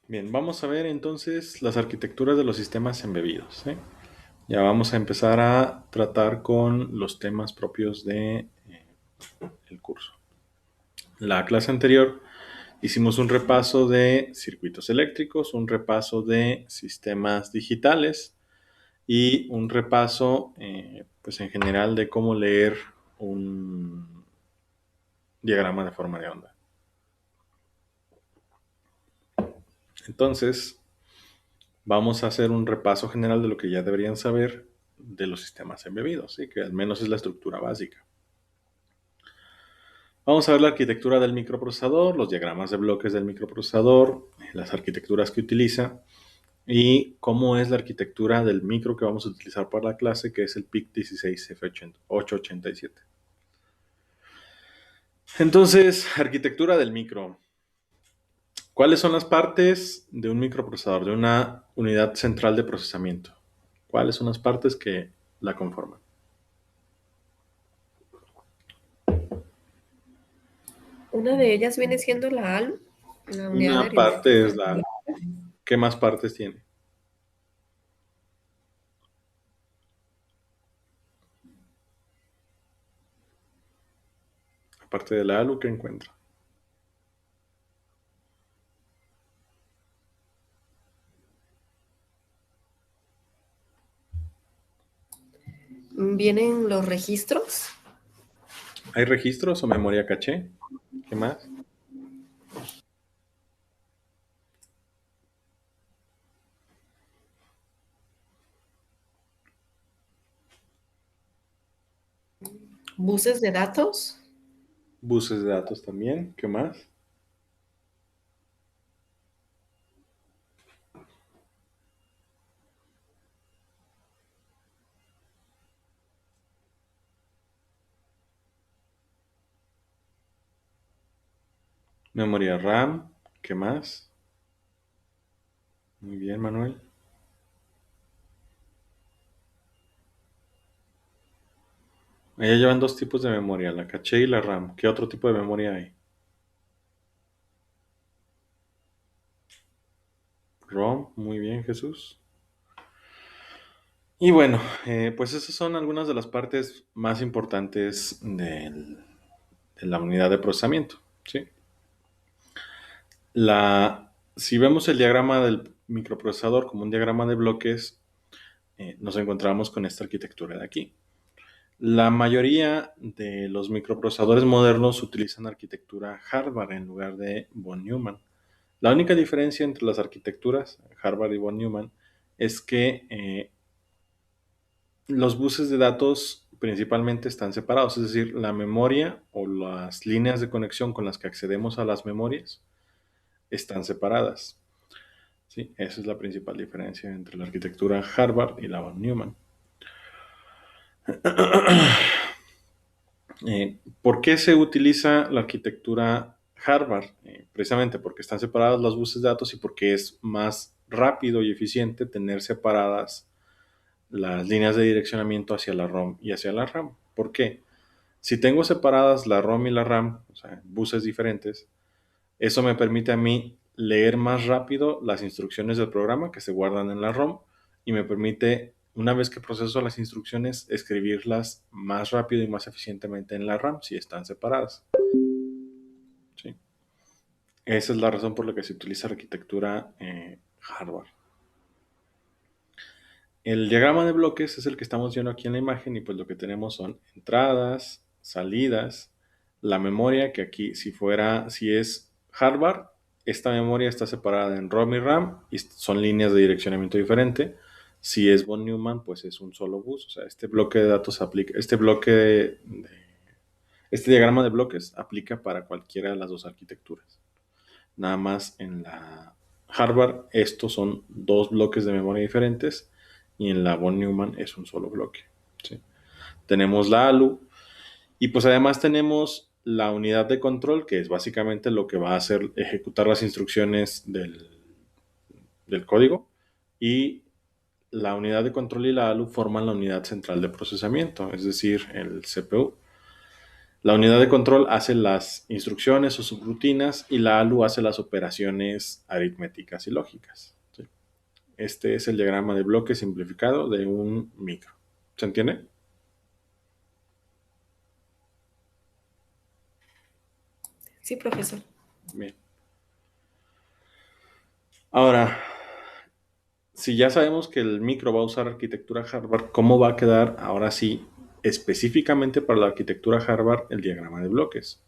Bien, vamos a ver entonces las arquitecturas de los sistemas embebidos, ¿sí? Ya vamos a empezar a tratar con los temas propios de el curso. La clase anterior hicimos un repaso de circuitos eléctricos, un repaso de sistemas digitales y un repaso, pues en general, de cómo leer un diagrama de forma de onda. Entonces, vamos a hacer un repaso general de lo que ya deberían saber de los sistemas embebidos, ¿sí? Que al menos es la estructura básica. Vamos a ver la arquitectura del microprocesador, los diagramas de bloques del microprocesador, las arquitecturas que utiliza y cómo es la arquitectura del micro que vamos a utilizar para la clase, que es el PIC16F887. Entonces, arquitectura del micro. ¿Cuáles son las partes de un microprocesador, de una unidad central de procesamiento? ¿Cuáles son las partes que la conforman? Una de ellas viene siendo la ALU, la unidad de Una parte es aritmética. la... ¿Qué más partes tiene? Aparte de la ALU, ¿qué encuentra? Vienen los registros, ¿Hay registros o memoria caché? ¿Qué más? buses de datos, Buses de datos también. ¿Qué más? Memoria RAM. ¿Qué más? Muy bien, Manuel. Allá llevan dos tipos de memoria, la caché y la RAM. ¿Qué otro tipo de memoria hay? ROM. Muy bien, Jesús. Y bueno, pues esas son algunas de las partes más importantes de la unidad de procesamiento, ¿sí? Si vemos el diagrama del microprocesador como un diagrama de bloques, nos encontramos con esta arquitectura de aquí. La mayoría de los microprocesadores modernos utilizan arquitectura Harvard en lugar de von Neumann. La única diferencia entre las arquitecturas Harvard y von Neumann es que los buses de datos principalmente están separados, es decir, la memoria o las líneas de conexión con las que accedemos a las memorias están separadas. ¿Sí? Esa es la principal diferencia entre la arquitectura Harvard y la von Neumann. ¿Por qué se utiliza la arquitectura Harvard? Precisamente porque están separadas las bases de datos y porque es más rápido y eficiente tener separadas las líneas de direccionamiento hacia la ROM y hacia la RAM. ¿Por qué? Si tengo separadas la ROM y la RAM, o sea, buses diferentes, eso me permite a mí leer más rápido las instrucciones del programa que se guardan en la ROM y me permite, una vez que proceso las instrucciones, escribirlas más rápido y más eficientemente en la RAM si están separadas. ¿Sí? Esa es la razón por la que se utiliza arquitectura hardware. El diagrama de bloques es el que estamos viendo aquí en la imagen y pues lo que tenemos son entradas, salidas, la memoria que aquí si es hardware, esta memoria está separada en ROM y RAM y son líneas de direccionamiento diferente. Si es von Neumann, pues es un solo bus. O sea, este bloque de datos aplica, este diagrama de bloques aplica para cualquiera de las dos arquitecturas. Nada más en la Harvard, estos son dos bloques de memoria diferentes y en la von Neumann es un solo bloque. ¿Sí? Tenemos la ALU y pues además tenemos la unidad de control, que es básicamente lo que va a hacer ejecutar las instrucciones del código, y la unidad de control y la ALU forman la unidad central de procesamiento, es decir, el CPU. La unidad de control hace las instrucciones o subrutinas y la ALU hace las operaciones aritméticas y lógicas. ¿Sí? Este es el diagrama de bloque simplificado de un micro. ¿Se entiende? Sí, profesor. Bien. Ahora, si ya sabemos que el micro va a usar arquitectura Harvard, ¿cómo va a quedar ahora sí específicamente para la arquitectura Harvard el diagrama de bloques?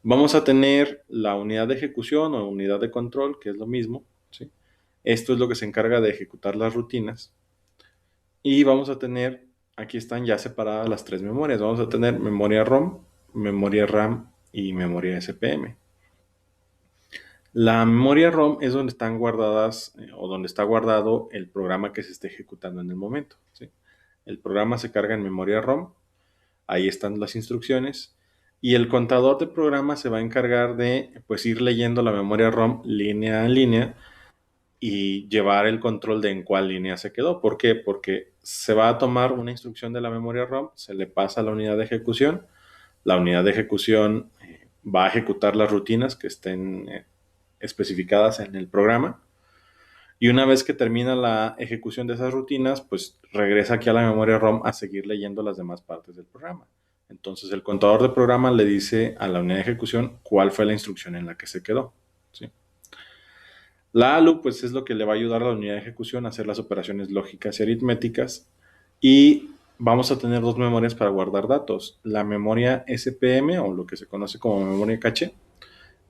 Vamos a tener la unidad de ejecución o unidad de control, que es lo mismo, ¿sí? Esto es lo que se encarga de ejecutar las rutinas. Y vamos a tener, aquí están ya separadas las tres memorias. Vamos a tener memoria ROM, memoria RAM y memoria SPM. La memoria ROM es donde están guardadas o donde está guardado el programa que se esté ejecutando en el momento, ¿sí? El programa se carga en memoria ROM, ahí están las instrucciones y el contador de programa se va a encargar de pues ir leyendo la memoria ROM línea a línea y llevar el control de en cuál línea se quedó. ¿Por qué? Porque se va a tomar una instrucción de la memoria ROM, se le pasa a la unidad de ejecución, la unidad de ejecución va a ejecutar las rutinas que estén especificadas en el programa. Y una vez que termina la ejecución de esas rutinas, pues regresa aquí a la memoria ROM a seguir leyendo las demás partes del programa. Entonces el contador de programa le dice a la unidad de ejecución cuál fue la instrucción en la que se quedó, ¿sí? La ALU pues es lo que le va a ayudar a la unidad de ejecución a hacer las operaciones lógicas y aritméticas. Y vamos a tener dos memorias para guardar datos. La memoria SPM o lo que se conoce como memoria caché,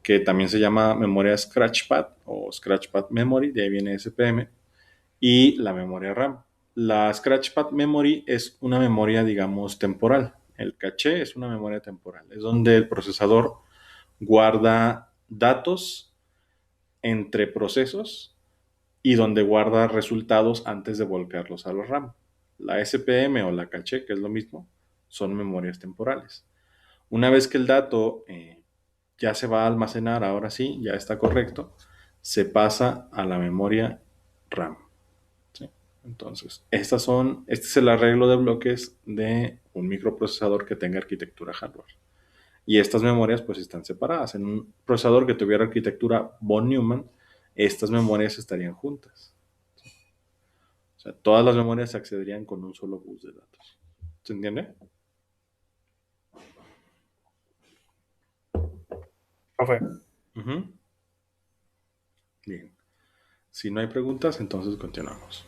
que también se llama memoria Scratchpad o Scratchpad Memory, de ahí viene SPM, y la memoria RAM. La Scratchpad Memory es una memoria, digamos, temporal. El caché es una memoria temporal. Es donde el procesador guarda datos entre procesos y donde guarda resultados antes de volcarlos a la RAM. La SPM o la caché, que es lo mismo, son memorias temporales. Una vez que el dato ya se va a almacenar, ahora sí, ya está correcto, se pasa a la memoria RAM. ¿Sí? Entonces, este es el arreglo de bloques de un microprocesador que tenga arquitectura hardware. Y estas memorias pues están separadas. En un procesador que tuviera arquitectura von Neumann, estas memorias estarían juntas. O sea, todas las memorias accederían con un solo bus de datos. ¿Se entiende? Profe, Ujú. Bien. Si no hay preguntas, entonces continuamos.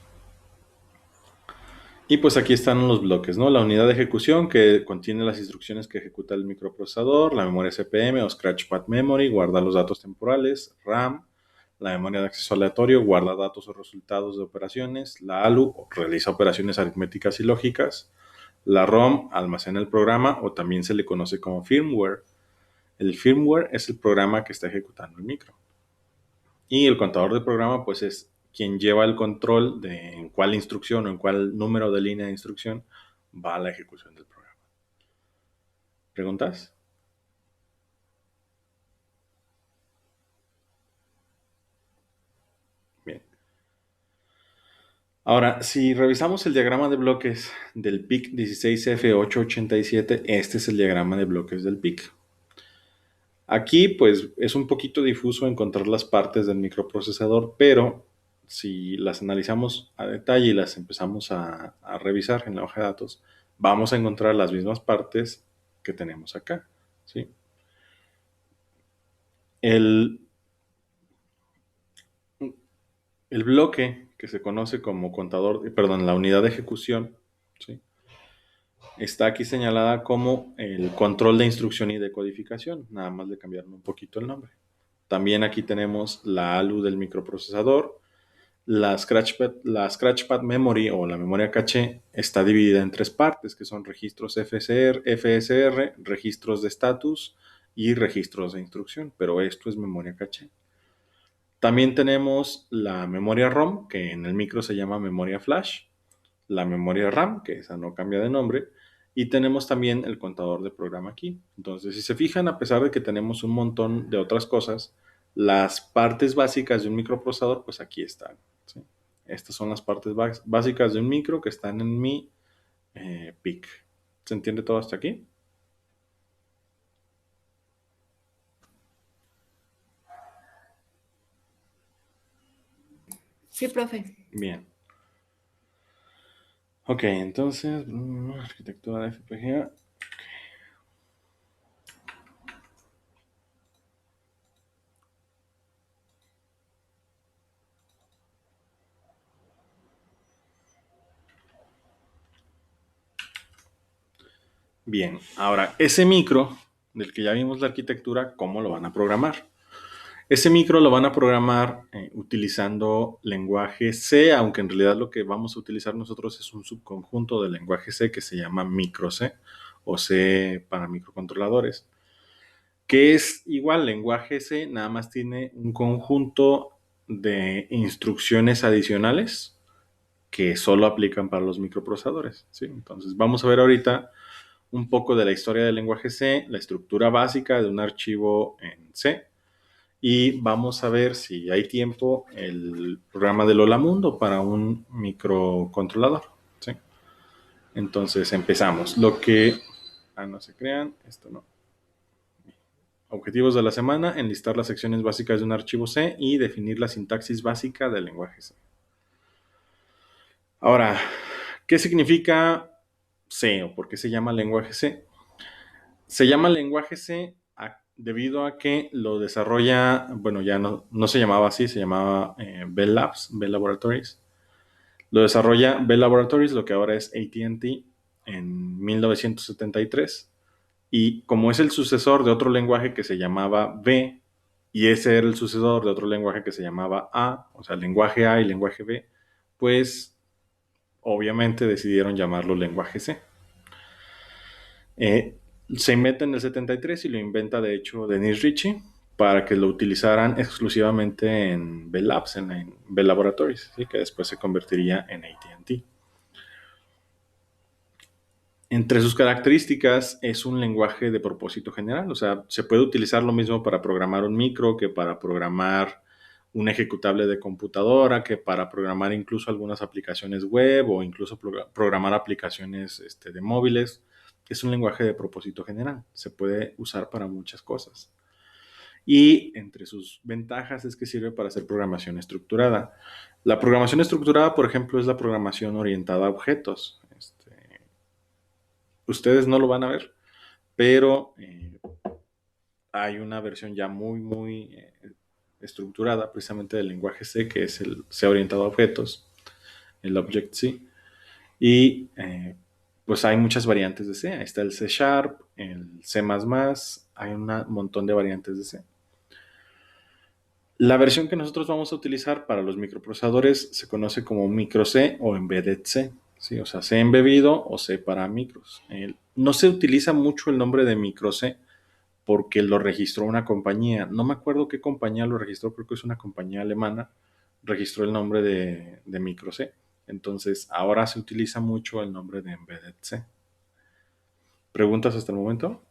Y pues aquí están los bloques, ¿no? La unidad de ejecución que contiene las instrucciones que ejecuta el microprocesador, la memoria CPM o Scratchpad Memory, guarda los datos temporales, RAM, la memoria de acceso aleatorio, guarda datos o resultados de operaciones, la ALU realiza operaciones aritméticas y lógicas, la ROM almacena el programa o también se le conoce como firmware. El firmware es el programa que está ejecutando el micro. Y el contador de programa, pues es quien lleva el control de en cuál instrucción o en cuál número de línea de instrucción va la ejecución del programa. ¿Preguntas? Bien. Ahora, si revisamos el diagrama de bloques del PIC 16F887, este es el diagrama de bloques del PIC. Aquí, pues, es un poquito difuso encontrar las partes del microprocesador, pero si las analizamos a detalle y las empezamos a revisar en la hoja de datos, vamos a encontrar las mismas partes que tenemos acá, ¿sí? El, el bloque que se conoce como contador, perdón, la unidad de ejecución, ¿sí? Está aquí señalada como el control de instrucción y de codificación, nada más le cambiaron un poquito el nombre. También aquí tenemos la ALU del microprocesador. La Scratchpad Memory o la memoria caché está dividida en tres partes, que son registros FSR, registros de estatus y registros de instrucción, pero esto es memoria caché. También tenemos la memoria ROM, que en el micro se llama memoria flash, la memoria RAM, que esa no cambia de nombre, y tenemos también el contador de programa aquí. Entonces, si se fijan, a pesar de que tenemos un montón de otras cosas, las partes básicas de un microprocesador, pues aquí están, ¿sí? Estas son las partes básicas de un micro que están en mi PIC. ¿Se entiende todo hasta aquí? Sí, profe. Bien. Ok, entonces, arquitectura de FPGA. Bien, ahora, ese micro del que ya vimos la arquitectura, ¿cómo lo van a programar? Ese micro lo van a programar utilizando lenguaje C, aunque en realidad lo que vamos a utilizar nosotros es un subconjunto del lenguaje C que se llama micro C o C para microcontroladores, que es igual lenguaje C, nada más tiene un conjunto de instrucciones adicionales que solo aplican para los microprocesadores, ¿sí? Entonces vamos a ver ahorita un poco de la historia del lenguaje C, la estructura básica de un archivo en C y vamos a ver si hay tiempo el programa del Hola Mundo para un microcontrolador, ¿sí? Entonces empezamos. No se crean, esto no. Objetivos de la semana, enlistar las secciones básicas de un archivo C y definir la sintaxis básica del lenguaje C. Ahora, ¿qué significa C o por qué se llama lenguaje C? Se llama lenguaje C debido a que lo desarrolla, bueno, ya no se llamaba así, se llamaba Bell Labs, Bell Laboratories. Lo desarrolla Bell Laboratories, lo que ahora es AT&T, en 1973. Y como es el sucesor de otro lenguaje que se llamaba B, y ese era el sucesor de otro lenguaje que se llamaba A, o sea, lenguaje A y lenguaje B, pues obviamente decidieron llamarlo lenguaje C. Eh, Se inventa en el 73 y lo inventa de hecho Dennis Ritchie para que lo utilizaran exclusivamente en Bell Labs, en Bell Laboratories, ¿sí? Que después se convertiría en AT&T. Entre sus características es un lenguaje de propósito general, o sea, se puede utilizar lo mismo para programar un micro que para programar un ejecutable de computadora, que para programar incluso algunas aplicaciones web o incluso programar aplicaciones de móviles. Es un lenguaje de propósito general, se puede usar para muchas cosas. Y entre sus ventajas es que sirve para hacer programación estructurada. La programación estructurada, por ejemplo, es la programación orientada a objetos. Ustedes no lo van a ver, pero hay una versión ya muy estructurada precisamente del lenguaje C, que es el C orientado a objetos, el Object-C. Y pues hay muchas variantes de C. Ahí está el C Sharp, el C++, hay un montón de variantes de C. La versión que nosotros vamos a utilizar para los microprocesadores se conoce como micro C o embedded C, ¿sí? O sea, C embebido o C para micros. No se utiliza mucho el nombre de micro C porque lo registró una compañía. No me acuerdo qué compañía lo registró, creo que es una compañía alemana. Registró el nombre de micro C. Entonces, ahora se utiliza mucho el nombre de embedded C. ¿Preguntas hasta el momento?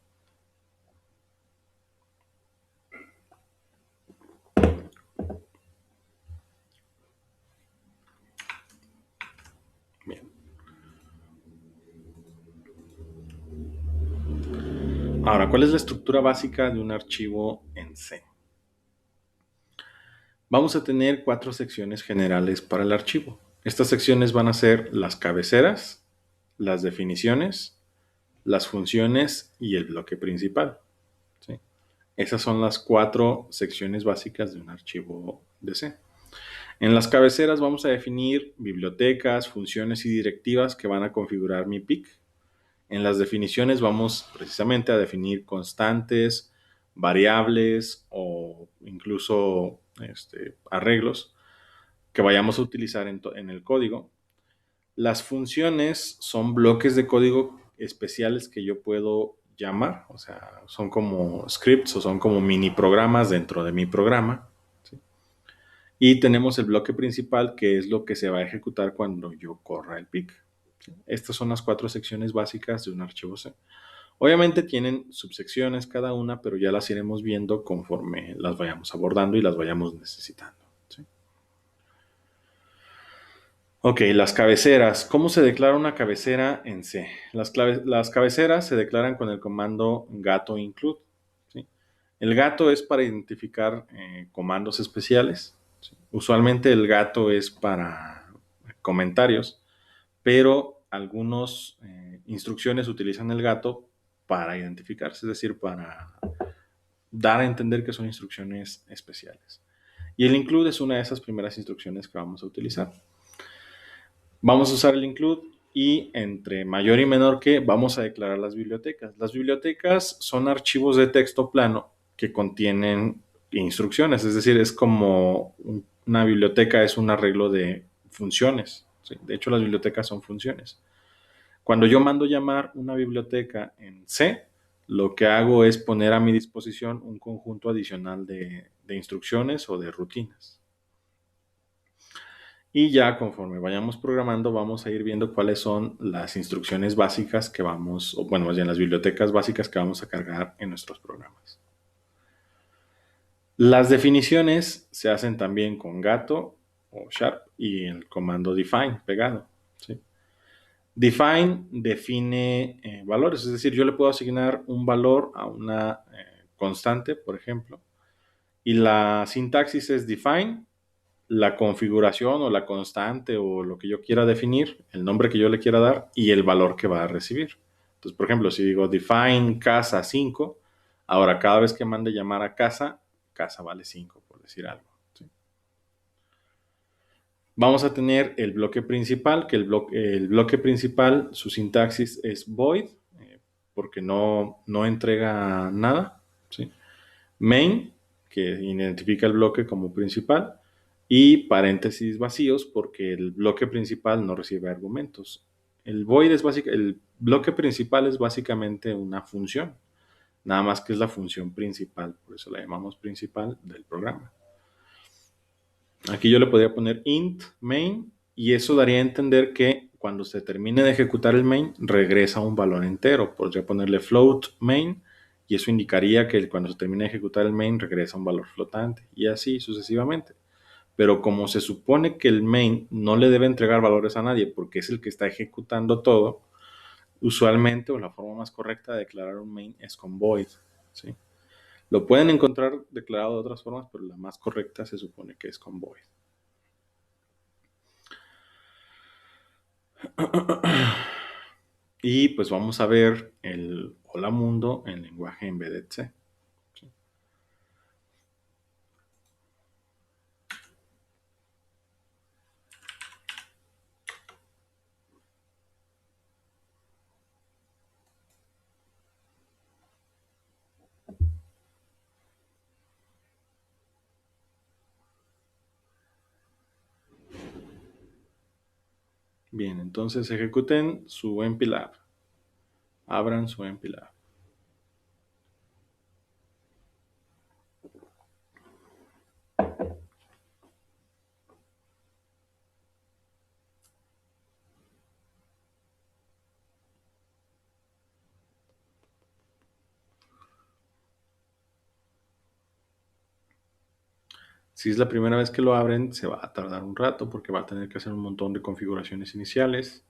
Bien. Ahora, ¿cuál es la estructura básica de un archivo en C? Vamos a tener 4 secciones generales para el archivo. Estas secciones van a ser las cabeceras, las definiciones, las funciones y el bloque principal, ¿sí? Esas son las 4 secciones básicas de un archivo de C. En las cabeceras vamos a definir bibliotecas, funciones y directivas que van a configurar mi PIC. En las definiciones vamos precisamente a definir constantes, variables o incluso arreglos que vayamos a utilizar en el código. Las funciones son bloques de código especiales que yo puedo llamar, o sea, son como scripts o son como mini programas dentro de mi programa, ¿sí? Y tenemos el bloque principal, que es lo que se va a ejecutar cuando yo corra el PIC, ¿sí? Estas son las 4 secciones básicas de un archivo C. Obviamente tienen subsecciones cada una, pero ya las iremos viendo conforme las vayamos abordando y las vayamos necesitando, ¿sí? Ok, las cabeceras. ¿Cómo se declara una cabecera en C? Las cabeceras se declaran con el comando gato include, ¿sí? El gato es para identificar comandos especiales. ¿sí? Usualmente el gato es para comentarios, pero algunas instrucciones utilizan el gato para identificarse, es decir, para dar a entender que son instrucciones especiales. Y el include es una de esas primeras instrucciones que vamos a utilizar. Vamos a usar el include y entre mayor y menor que vamos a declarar las bibliotecas. Las bibliotecas son archivos de texto plano que contienen instrucciones, es decir, es como una biblioteca es un arreglo de funciones. ¿Sí? De hecho, las bibliotecas son funciones. Cuando yo mando llamar una biblioteca en C, lo que hago es poner a mi disposición un conjunto adicional de instrucciones o de rutinas. Y ya conforme vayamos programando, vamos a ir viendo cuáles son las instrucciones básicas que vamos, o bueno, más bien las bibliotecas básicas que vamos a cargar en nuestros programas. Las definiciones se hacen también con gato o sharp y el comando define pegado. ¿Sí? Define define valores, es decir, yo le puedo asignar un valor a una constante, por ejemplo, y la sintaxis es define, la configuración o la constante o lo que yo quiera definir, el nombre que yo le quiera dar y el valor que va a recibir. Entonces, por ejemplo, si digo define casa 5, ahora cada vez que mande llamar a casa, casa vale 5, por decir algo. ¿Sí? Vamos a tener el bloque principal, que el bloque principal, su sintaxis es void, porque no entrega nada. ¿Sí? Main, que identifica el bloque como principal, y paréntesis vacíos, porque el bloque principal no recibe argumentos. El bloque principal es básicamente una función, nada más que es la función principal, por eso la llamamos principal del programa. Aquí yo le podría poner int main y eso daría a entender que cuando se termine de ejecutar el main regresa un valor entero. Podría ponerle float main y eso indicaría que cuando se termine de ejecutar el main regresa un valor flotante y así sucesivamente. Pero como se supone que el main no le debe entregar valores a nadie porque es el que está ejecutando todo, usualmente o la forma más correcta de declarar un main es con void. ¿Sí? Lo pueden encontrar declarado de otras formas, pero la más correcta se supone que es con void. Y pues vamos a ver el Hola Mundo en lenguaje Embedded C. ¿Sí? Bien, entonces ejecuten su MPLAB. Abran su MPLAB. Si es la primera vez que lo abren, se va a tardar un rato porque va a tener que hacer un montón de configuraciones iniciales.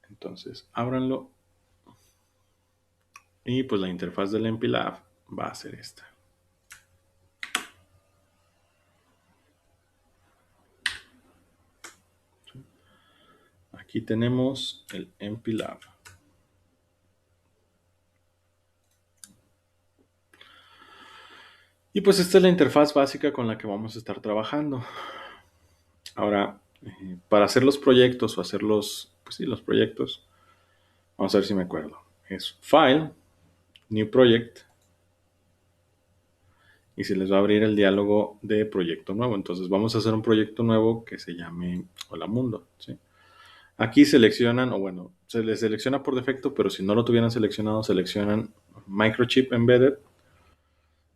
Entonces, ábranlo. Y pues la interfaz del MPLAB va a ser esta. Aquí tenemos el MPLAB. Y pues esta es la interfaz básica con la que vamos a estar trabajando. Ahora, para hacer los proyectos o hacer los proyectos, vamos a ver si me acuerdo. Es File, New Project, y se les va a abrir el diálogo de proyecto nuevo. Entonces vamos a hacer un proyecto nuevo que se llame Hola Mundo. ¿Sí? Aquí seleccionan, o bueno, se les selecciona por defecto, pero si no lo tuvieran seleccionado, seleccionan Microchip Embedded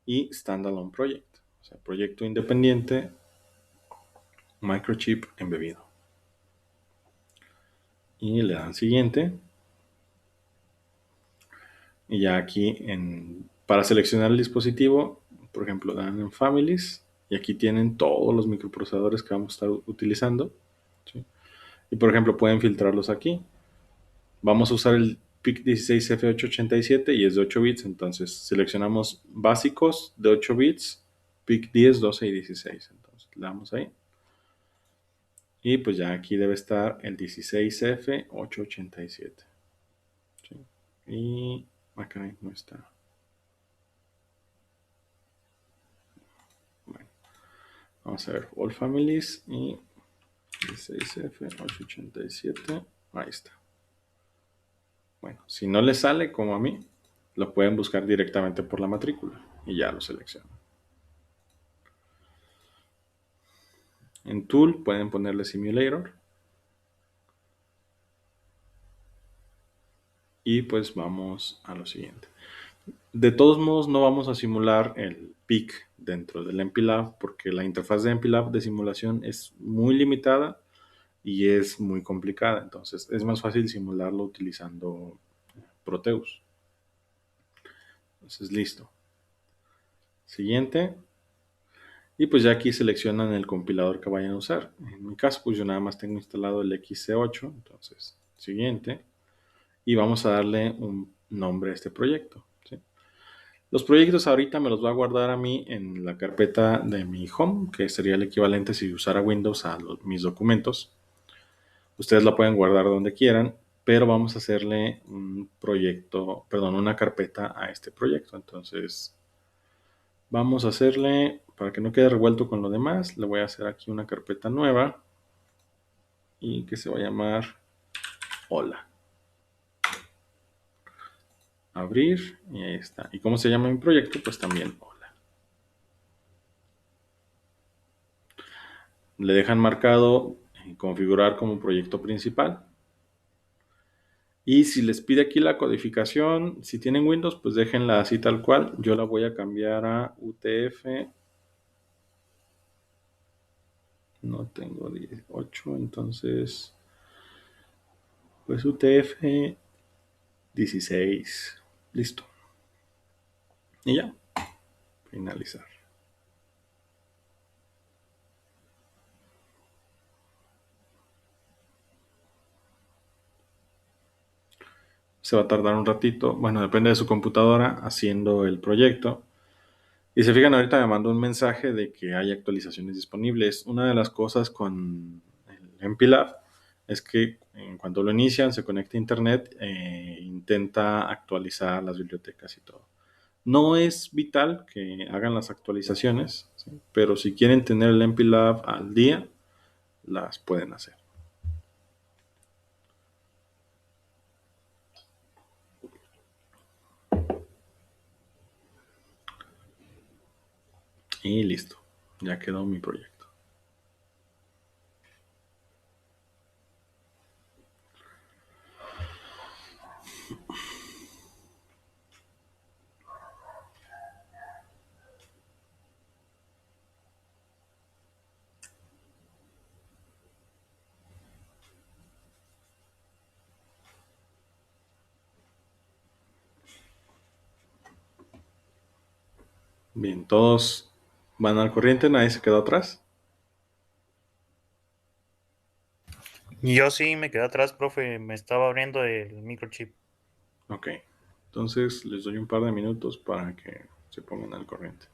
y Standalone Project. O sea, proyecto independiente, Microchip embebido. Y le dan siguiente. Y ya aquí para seleccionar el dispositivo, por ejemplo, dan en Families y aquí tienen todos los microprocesadores que vamos a estar utilizando. ¿Sí? Y por ejemplo, pueden filtrarlos aquí. Vamos a usar el PIC16F887 y es de 8 bits, entonces seleccionamos básicos de 8 bits, PIC 10, 12 y 16. Entonces le damos ahí. Y pues ya aquí debe estar el 16F887. ¿Sí? Y acá no está. Bueno, vamos a ver All Families y 16F887. Ahí está. Bueno, si no les sale como a mí, lo pueden buscar directamente por la matrícula y ya lo seleccionan. En Tool pueden ponerle Simulator. Y pues vamos a lo siguiente. De todos modos, no vamos a simular el PIC dentro del MPLAB porque la interfaz de MPLAB de simulación es muy limitada y es muy complicada. Entonces, es más fácil simularlo utilizando Proteus. Entonces, listo. Siguiente. Y pues ya aquí seleccionan el compilador que vayan a usar. En mi caso, pues yo nada más tengo instalado el XC8. Entonces, siguiente. Y vamos a darle un nombre a este proyecto. ¿Sí? Los proyectos ahorita me los va a guardar a mí en la carpeta de mi home, que sería el equivalente si usara Windows a mis documentos. Ustedes la pueden guardar donde quieran, pero vamos a hacerle un proyecto, perdón, una carpeta a este proyecto. Entonces, vamos a hacerle, para que no quede revuelto con lo demás, le voy a hacer aquí una carpeta nueva y que se va a llamar Hola. Abrir y ahí está. ¿Y cómo se llama mi proyecto? Pues también Hola. Le dejan marcado configurar como proyecto principal. Y si les pide aquí la codificación, si tienen Windows, pues déjenla así tal cual. Yo la voy a cambiar a UTF. No tengo 18, entonces, pues UTF 16. Listo. Y ya, finalizar. Se va a tardar un ratito, bueno, depende de su computadora, haciendo el proyecto. Y se fijan, ahorita me mandó un mensaje de que hay actualizaciones disponibles. Una de las cosas con el MPLAB es que en cuanto lo inician, se conecta a internet e intenta actualizar las bibliotecas y todo. No es vital que hagan las actualizaciones, ¿sí? Pero si quieren tener el MPLAB al día, las pueden hacer. Y listo, ya quedó mi proyecto. Bien, todos van al corriente, nadie se quedó atrás. Yo sí me quedé atrás, profe, me estaba abriendo el microchip. Ok, entonces les doy un par de minutos para que se pongan al corriente.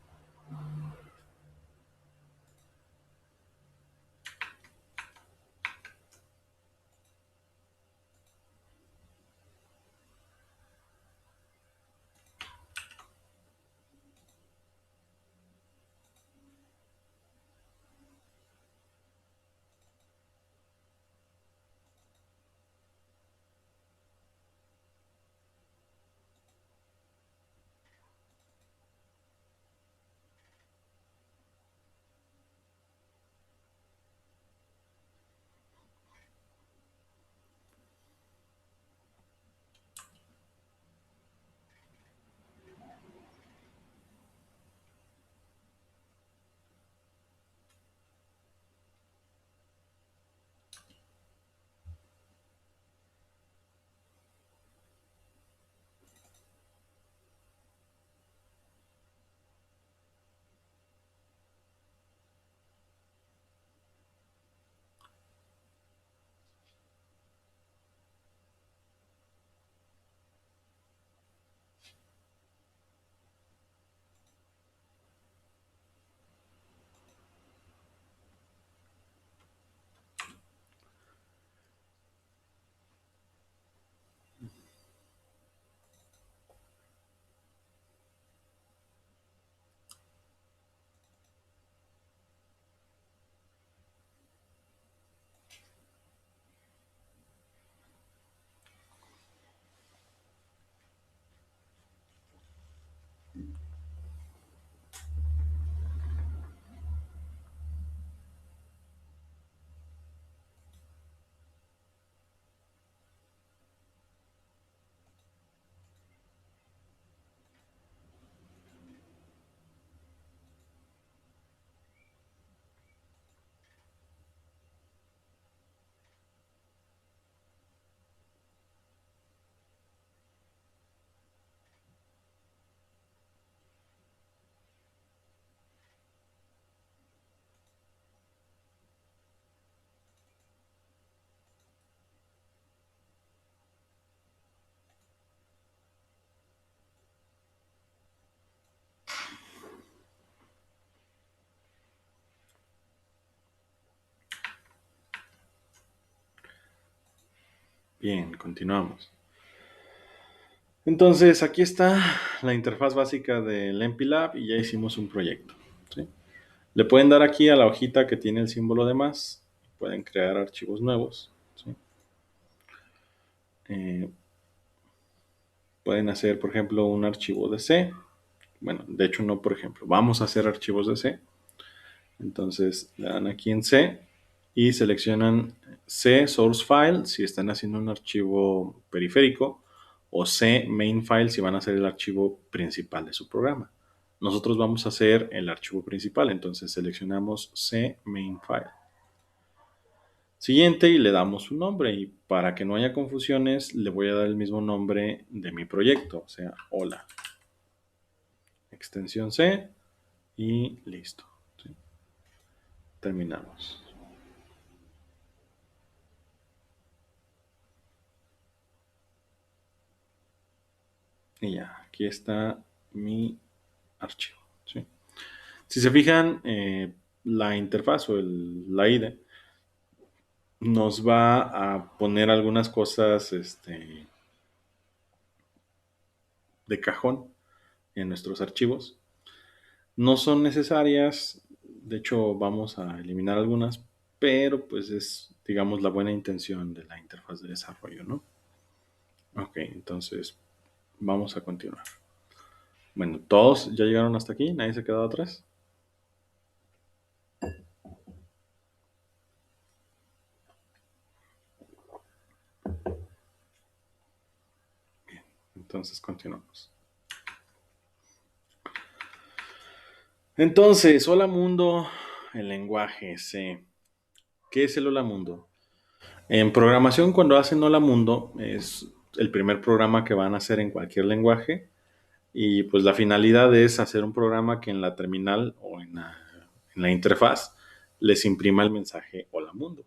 Bien, continuamos. Entonces, aquí está la interfaz básica del MPLAB y ya hicimos un proyecto, ¿sí? Le pueden dar aquí a la hojita que tiene el símbolo de más. Pueden crear archivos nuevos, ¿sí? Pueden hacer, por ejemplo, un archivo de C. Bueno, de hecho no, por ejemplo. Vamos a hacer archivos de C. Entonces, le dan aquí en C y seleccionan C source file si están haciendo un archivo periférico o C main file si van a hacer el archivo principal de su programa. Nosotros vamos a hacer el archivo principal, entonces seleccionamos C main file. Siguiente y le damos un nombre y para que no haya confusiones le voy a dar el mismo nombre de mi proyecto, o sea, hola. Extensión C y listo. ¿Sí? Terminamos. Y ya, aquí está mi archivo. ¿Sí? Si se fijan, la interfaz o la IDE nos va a poner algunas cosas de cajón en nuestros archivos. No son necesarias, de hecho vamos a eliminar algunas, pero pues es, digamos, la buena intención de la interfaz de desarrollo, ¿no? Ok, entonces vamos a continuar. Bueno, todos ya llegaron hasta aquí, nadie se ha quedado atrás. Entonces continuamos. Entonces, hola mundo, el lenguaje C. ¿Qué es el hola mundo? En programación, cuando hacen hola mundo, es el primer programa que van a hacer en cualquier lenguaje. Y pues la finalidad es hacer un programa que en la terminal o en la interfaz les imprima el mensaje hola mundo.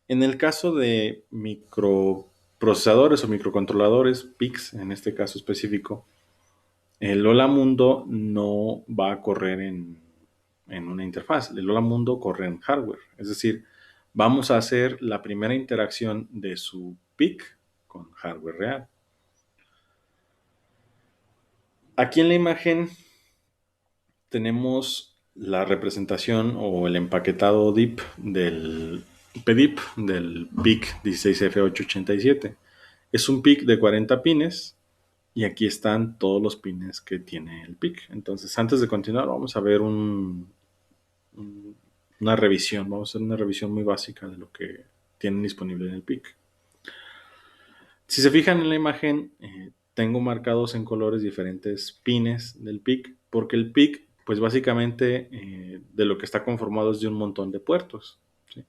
En el caso de microprocesadores o microcontroladores, PICs en este caso específico, el Hola Mundo no va a correr en una interfaz. El Hola Mundo corre en hardware. Es decir, vamos a hacer la primera interacción de su PIC con hardware real. Aquí en la imagen tenemos la representación o el empaquetado DIP del PDIP del PIC 16F887. Es un PIC de 40 pines y aquí están todos los pines que tiene el PIC. Entonces, antes de continuar, vamos a ver una revisión. Vamos a hacer una revisión muy básica de lo que tienen disponible en el PIC. Si se fijan en la imagen, tengo marcados en colores diferentes pines del PIC, porque el PIC, pues básicamente de lo que está conformado es de un montón de puertos. ¿Sí?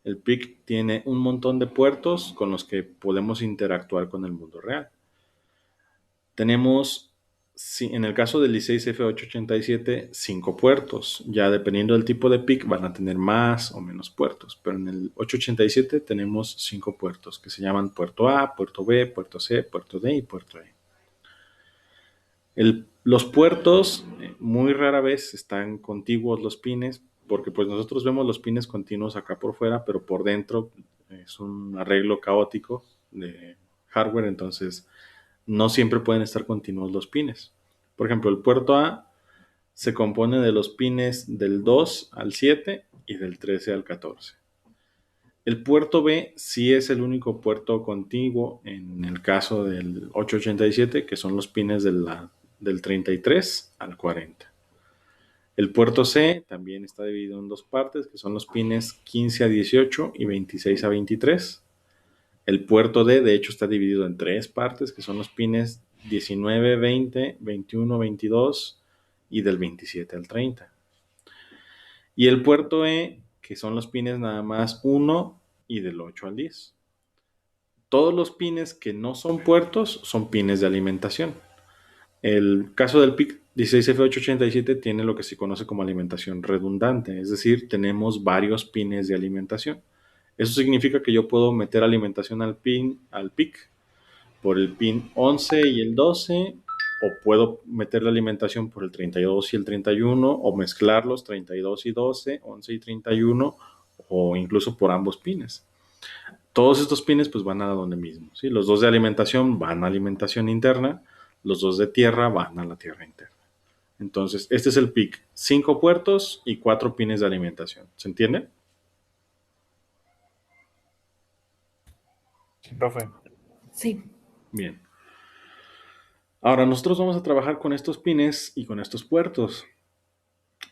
El PIC tiene un montón de puertos con los que podemos interactuar con el mundo real. Tenemos, en el caso del 16F887, 5 puertos. Ya dependiendo del tipo de PIC van a tener más o menos puertos. Pero en el 887 tenemos 5 puertos que se llaman puerto A, puerto B, puerto C, puerto D y puerto E. Los puertos muy rara vez están contiguos los pines, porque pues nosotros vemos los pines continuos acá por fuera, pero por dentro es un arreglo caótico de hardware, entonces no siempre pueden estar continuos los pines. Por ejemplo, el puerto A se compone de los pines del 2 al 7 y del 13 al 14. El puerto B sí es el único puerto contiguo en el caso del 887, que son los pines del 33 al 40. El puerto C también está dividido en dos partes, que son los pines 15 a 18 y 26 a 23. El puerto D, de hecho, está dividido en tres partes, que son los pines 19, 20, 21, 22 y del 27 al 30. Y el puerto E, que son los pines nada más 1 y del 8 al 10. Todos los pines que no son puertos son pines de alimentación. El caso del PIC 16F887 tiene lo que se conoce como alimentación redundante, es decir, tenemos varios pines de alimentación. Eso significa que yo puedo meter alimentación al PIC por el pin 11 y el 12, o puedo meter la alimentación por el 32 y el 31, o mezclarlos 32 y 12, 11 y 31, o incluso por ambos pines. todos estos pines pues van a donde mismo, ¿sí? Los dos de alimentación van a alimentación interna, los dos de tierra van a la tierra interna. Entonces, este es el PIC, 5 puertos y 4 pines de alimentación. ¿Se entiende? Sí, profe. Sí. Bien. Ahora, nosotros vamos a trabajar con estos pines y con estos puertos.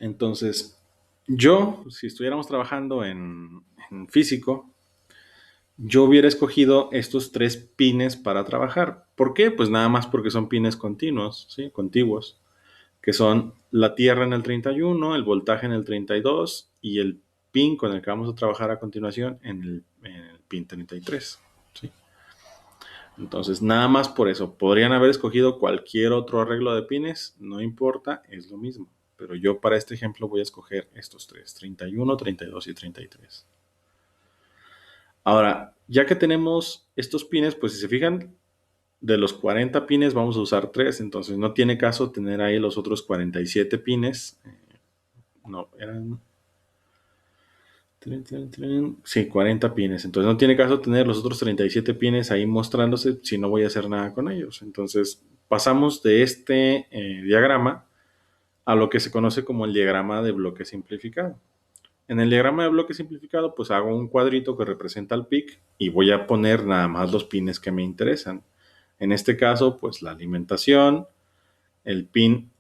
Entonces, yo, si estuviéramos trabajando en físico, yo hubiera escogido estos 3 pines para trabajar. ¿Por qué? Pues nada más porque son pines continuos, ¿sí? Contiguos, que son la tierra en el 31, el voltaje en el 32 y el pin con el que vamos a trabajar a continuación en el pin 33, ¿sí? Entonces, nada más por eso. Podrían haber escogido cualquier otro arreglo de pines, no importa, es lo mismo. Pero yo para este ejemplo voy a escoger estos 3, 31, 32 y 33. Ahora, ya que tenemos estos pines, pues si se fijan, de los 40 pines vamos a usar 3, entonces no tiene caso tener ahí los otros 47 pines. No, eran... Sí, 40 pines. Entonces no tiene caso tener los otros 37 pines ahí mostrándose si no voy a hacer nada con ellos. Entonces pasamos de este diagrama a lo que se conoce como el diagrama de bloque simplificado. En el diagrama de bloque simplificado pues hago un cuadrito que representa el PIC y voy a poner nada más los pines que me interesan. En este caso pues la alimentación, el pin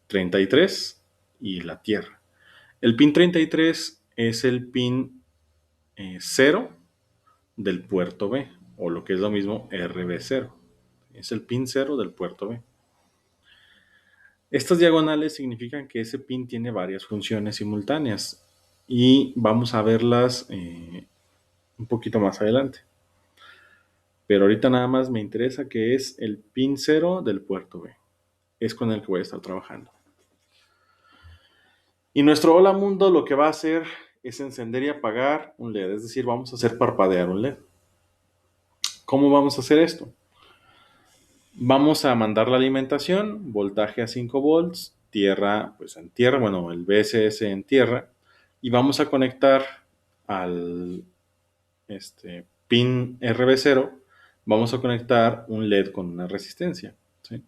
33 y la tierra. El pin 33 es el pin 0 del puerto B, o lo que es lo mismo RB0. Es el pin 0 del puerto B. Estas diagonales significan que ese pin tiene varias funciones simultáneas y vamos a verlas un poquito más adelante. Pero ahorita nada más me interesa que es el pin 0 del puerto B. Es con el que voy a estar trabajando. Y nuestro Hola Mundo lo que va a hacer es encender y apagar un LED, es decir, vamos a hacer parpadear un LED. ¿Cómo vamos a hacer esto? Vamos a mandar la alimentación, voltaje a 5 volts, tierra, pues en tierra, bueno, el VSS en tierra, y vamos a conectar al pin RB0, vamos a conectar un LED con una resistencia, ¿sí?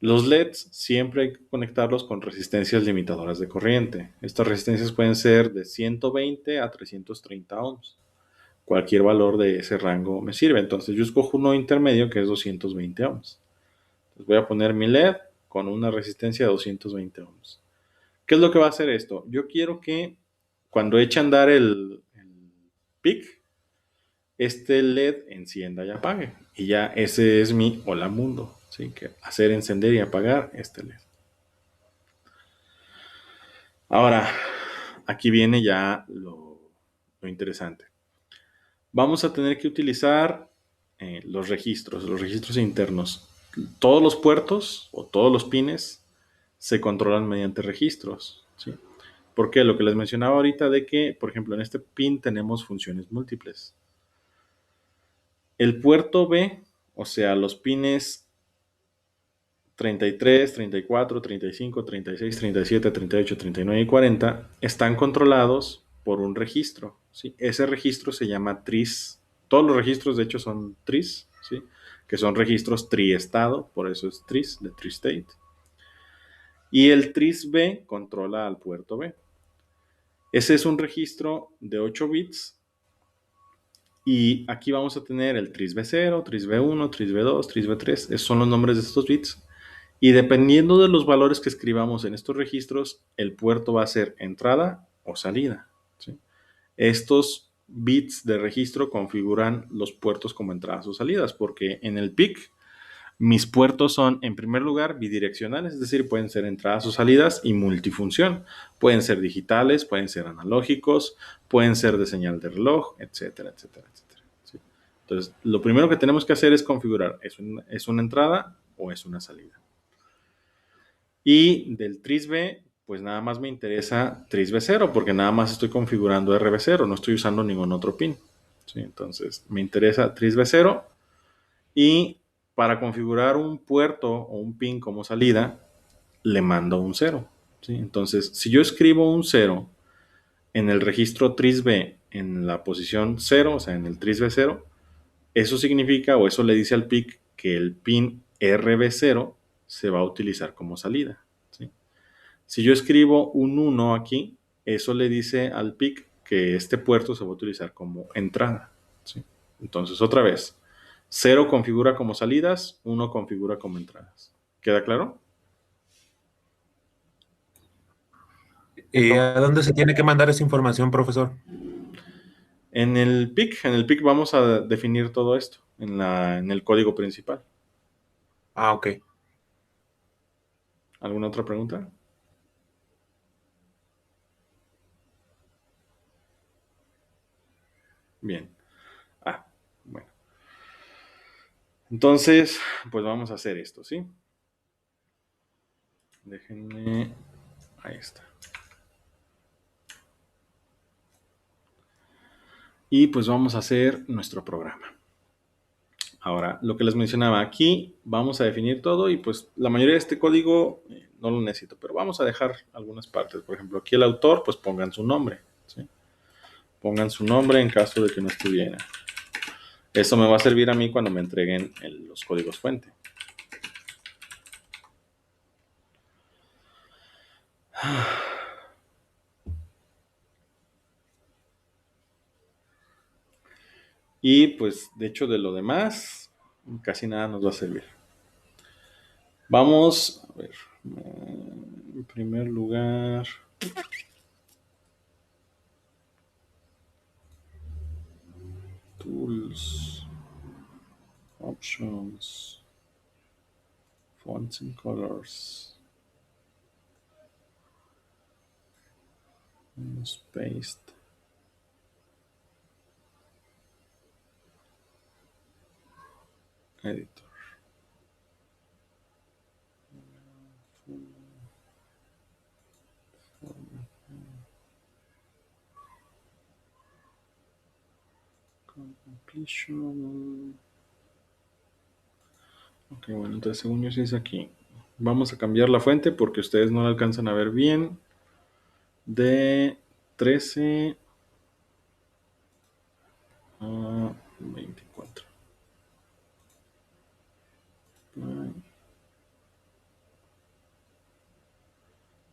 Los LEDs siempre hay que conectarlos con resistencias limitadoras de corriente. Estas resistencias pueden ser de 120 a 330 ohms. Cualquier valor de ese rango me sirve. Entonces yo escojo uno intermedio que es 220 ohms. Entonces voy a poner mi LED con una resistencia de 220 ohms. ¿Qué es lo que va a hacer esto? Yo quiero que cuando eche a andar el PIC, este LED encienda y apague. Y ya ese es mi hola mundo. ¿Sí? Que hacer encender y apagar este LED. Ahora, aquí viene ya lo interesante. Vamos a tener que utilizar los registros internos. Todos los puertos o todos los pines se controlan mediante registros, ¿sí? Porque lo que les mencionaba ahorita de que, por ejemplo, en este pin tenemos funciones múltiples. El puerto B, o sea, los pines 33, 34, 35, 36, 37, 38, 39 y 40 están controlados por un registro, ¿sí? Ese registro se llama TRIS. Todos los registros, de hecho, son TRIS, ¿sí? Que son registros triestado, por eso es TRIS, de TRIState. Y el TRIS B controla al puerto B. Ese es un registro de 8 bits. Y aquí vamos a tener el TRIS B0, TRIS B1, TRIS B2, TRIS B3. Esos son los nombres de estos bits. Y dependiendo de los valores que escribamos en estos registros, el puerto va a ser entrada o salida, ¿sí? Estos bits de registro configuran los puertos como entradas o salidas, porque en el PIC mis puertos son, en primer lugar, bidireccionales, es decir, pueden ser entradas o salidas y multifunción. Pueden ser digitales, pueden ser analógicos, pueden ser de señal de reloj, etcétera, etcétera, etcétera, ¿sí? Entonces, lo primero que tenemos que hacer es configurar, ¿es una entrada o es una salida? Y del TRIS-B, pues nada más me interesa TRIS-B0, porque nada más estoy configurando RB0, no estoy usando ningún otro pin, ¿sí? Entonces, me interesa TRIS-B0 y para configurar un puerto o un pin como salida, le mando un 0, ¿sí? Entonces, si yo escribo un 0 en el registro TRIS-B en la posición 0, o sea, en el trisb0, eso significa o eso le dice al PIC que el pin RB0 se va a utilizar como salida, ¿sí? Si yo escribo un 1 aquí, eso le dice al PIC que este puerto se va a utilizar como entrada, ¿sí? Entonces, otra vez, 0 configura como salidas, 1 configura como entradas. ¿Queda claro? ¿A dónde se tiene que mandar esa información, profesor? En el PIC vamos a definir todo esto en el código principal. Ah, ok. ¿Alguna otra pregunta? Bien. Bueno. Entonces, pues vamos a hacer esto, ¿sí? Déjenme. Ahí está. Y pues vamos a hacer nuestro programa. Ahora, lo que les mencionaba, aquí vamos a definir todo y pues la mayoría de este código no lo necesito, pero vamos a dejar algunas partes. Por ejemplo, aquí el autor, pues pongan su nombre, ¿sí? Pongan su nombre en caso de que no estuviera. Eso me va a servir a mí cuando me entreguen los códigos fuente. Y pues de hecho de lo demás, casi nada nos va a servir. Vamos a ver. En primer lugar, Tools, Options, Fonts and Colors, Paste. Editor. Completion. Ok, bueno, entonces según yo sí es aquí. Vamos a cambiar la fuente porque ustedes no la alcanzan a ver bien. De 13 a 24.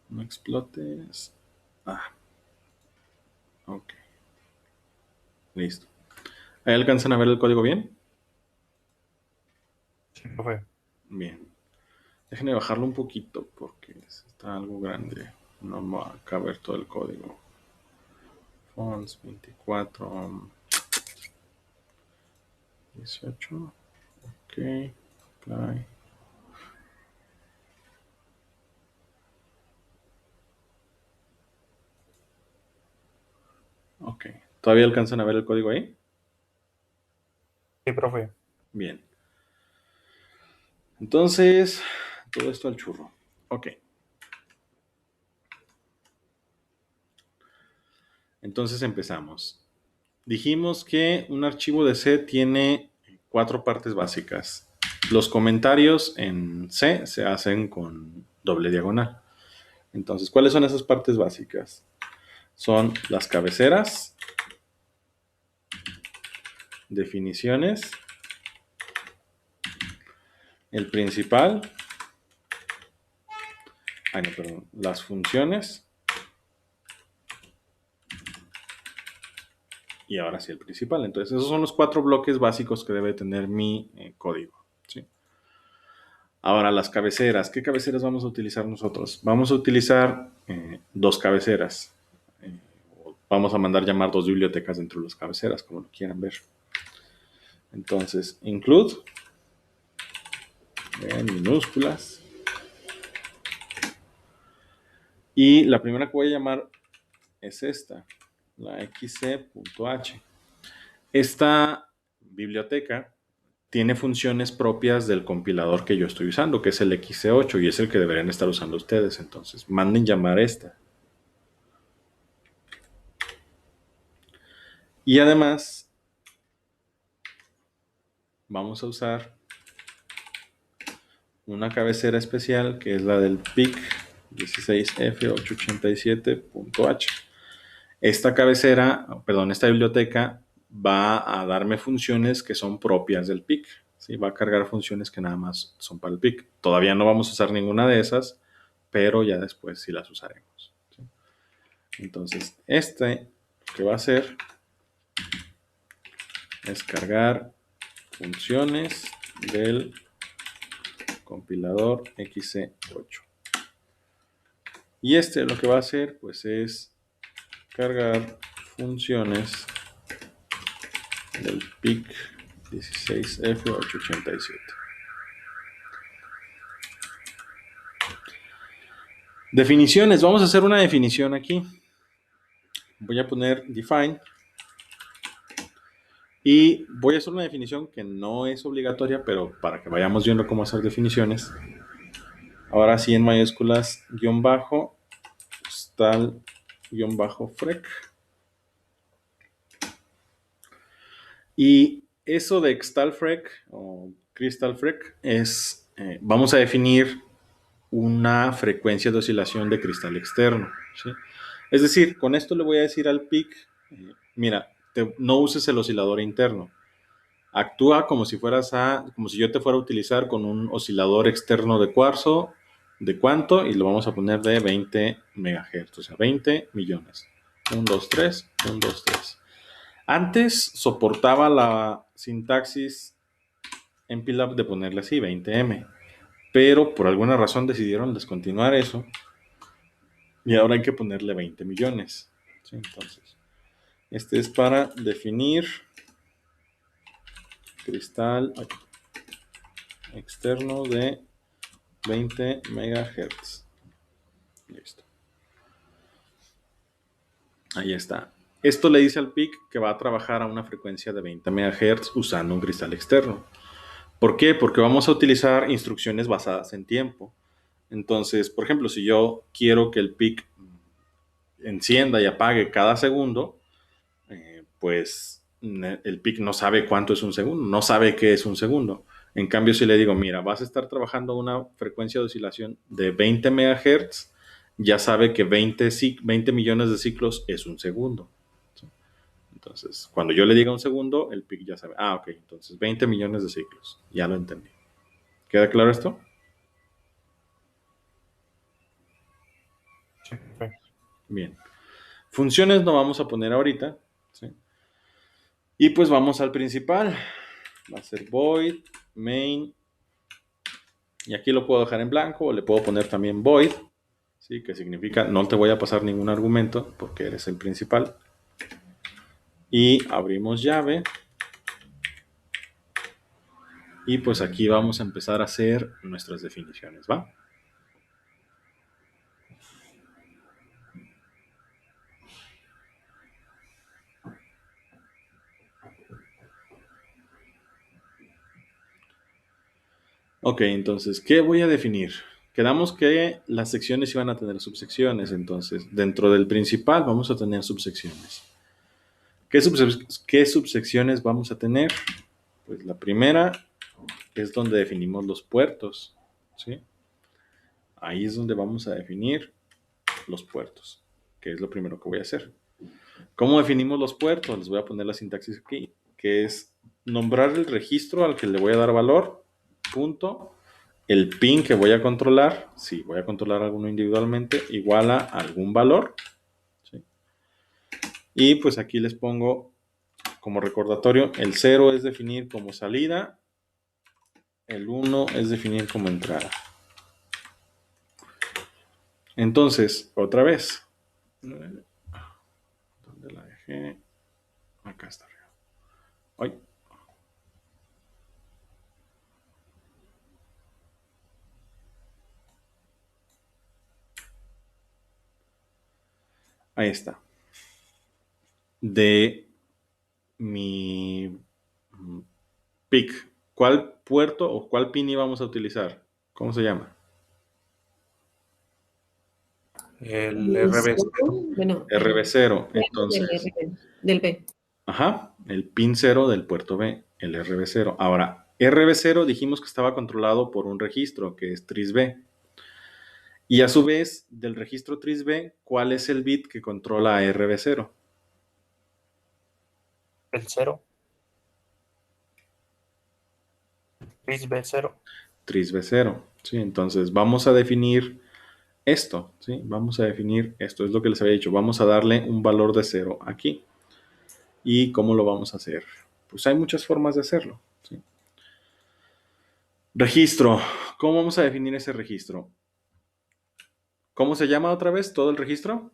No explotes. Ok. Listo. ¿Ahí alcanzan a ver el código bien? Sí, profe. Bien. Déjenme bajarlo un poquito porque está algo grande. No va a caber todo el código. Fonts 24. 18. Ok. Apply. Ok. ¿Todavía alcanzan a ver el código ahí? Sí, profe. Bien. Entonces, todo esto al churro. Ok. Entonces empezamos. Dijimos que un archivo de C tiene 4 partes básicas. Los comentarios en C se hacen con doble diagonal. Entonces, ¿cuáles son esas partes básicas? Son las cabeceras, definiciones, el principal, las funciones y ahora sí el principal. Entonces, esos son los 4 bloques básicos que debe tener mi código, ¿sí? Ahora, las cabeceras. ¿Qué cabeceras vamos a utilizar nosotros? Vamos a utilizar 2 cabeceras. Vamos a mandar llamar 2 bibliotecas dentro de las cabeceras, como lo quieran ver. Entonces, include, en minúsculas. Y la primera que voy a llamar es esta, la xc.h. Esta biblioteca tiene funciones propias del compilador que yo estoy usando, que es el XC8, y es el que deberían estar usando ustedes. Entonces, manden llamar esta. Y además, vamos a usar una cabecera especial, que es la del PIC 16F887.h. Esta cabecera, perdón, esta biblioteca va a darme funciones que son propias del PIC. ¿Sí? Va a cargar funciones que nada más son para el PIC. Todavía no vamos a usar ninguna de esas, pero ya después sí las usaremos. ¿Sí? Entonces, lo que va a hacer es cargar funciones del compilador XC8. Y lo que va a hacer, pues, es cargar funciones del PIC 16F887. Definiciones. Vamos a hacer una definición aquí. Voy a poner define. Y voy a hacer una definición que no es obligatoria, pero para que vayamos viendo cómo hacer definiciones. Ahora sí en mayúsculas, guión bajo, stal, guión bajo, frec. Y eso de xtalfrec o crystalfrec es, vamos a definir una frecuencia de oscilación de cristal externo. ¿Sí? Es decir, con esto le voy a decir al PIC, mira, no uses el oscilador interno. Actúa como si como si yo te fuera a utilizar con un oscilador externo de cuarzo, ¿de cuánto? Y lo vamos a poner de 20 MHz, o sea, 20 millones. 1, 2, 3, 1, 2, 3. Antes soportaba la sintaxis en PILAB de ponerle así, 20M, pero por alguna razón decidieron descontinuar eso y ahora hay que ponerle 20 millones. ¿Sí? Entonces, este es para definir cristal externo de 20 MHz. Listo. Ahí está. Esto le dice al PIC que va a trabajar a una frecuencia de 20 MHz usando un cristal externo. ¿Por qué? Porque vamos a utilizar instrucciones basadas en tiempo. Entonces, por ejemplo, si yo quiero que el PIC encienda y apague cada segundo, pues el PIC no sabe cuánto es un segundo, no sabe qué es un segundo. En cambio, si le digo, mira, vas a estar trabajando a una frecuencia de oscilación de 20 MHz, ya sabe que 20 millones de ciclos es un segundo. ¿Sí? Entonces, cuando yo le diga un segundo, el PIC ya sabe, ok, entonces 20 millones de ciclos. Ya lo entendí. ¿Queda claro esto? Sí, perfecto. Bien. Funciones no vamos a poner ahorita. ¿Sí? Y pues vamos al principal. Va a ser void, main. Y aquí lo puedo dejar en blanco o le puedo poner también void. ¿Sí? Que significa no te voy a pasar ningún argumento porque eres el principal. Y abrimos llave. Y pues aquí vamos a empezar a hacer nuestras definiciones, ¿va? Ok, entonces, ¿qué voy a definir? Quedamos que las secciones iban a tener subsecciones, entonces, dentro del principal vamos a tener subsecciones. ¿Qué subsecciones vamos a tener? Pues la primera es donde definimos los puertos, ¿sí? Ahí es donde vamos a definir los puertos, que es lo primero que voy a hacer. ¿Cómo definimos los puertos? Les voy a poner la sintaxis aquí, que es nombrar el registro al que le voy a dar valor, punto, el pin que voy a controlar, si voy a controlar alguno individualmente, igual a algún valor, ¿sí? Y pues aquí les pongo como recordatorio, el 0 es definir como salida, el 1 es definir como entrada. Entonces, otra vez, ¿dónde la dejé? Acá está arriba. Ay. Ahí está. De mi PIC. ¿Cuál puerto o cuál pin íbamos a utilizar? ¿Cómo se llama? El RB0. Bueno, RB0. del Entonces, del B. ajá, el pin 0 del puerto B, el RB0. Ahora, RB0 dijimos que estaba controlado por un registro que es tris B. Y a su vez, del registro TRISB, ¿cuál es el bit que controla a RB0? El 0. TRISB0. TRISB0. ¿Sí? Entonces, vamos a definir esto. ¿Sí? Vamos a definir esto. Es lo que les había dicho. Vamos a darle un valor de 0 aquí. ¿Y cómo lo vamos a hacer? Pues hay muchas formas de hacerlo. ¿Sí? Registro. ¿Cómo vamos a definir ese registro? ¿Cómo se llama otra vez todo el registro?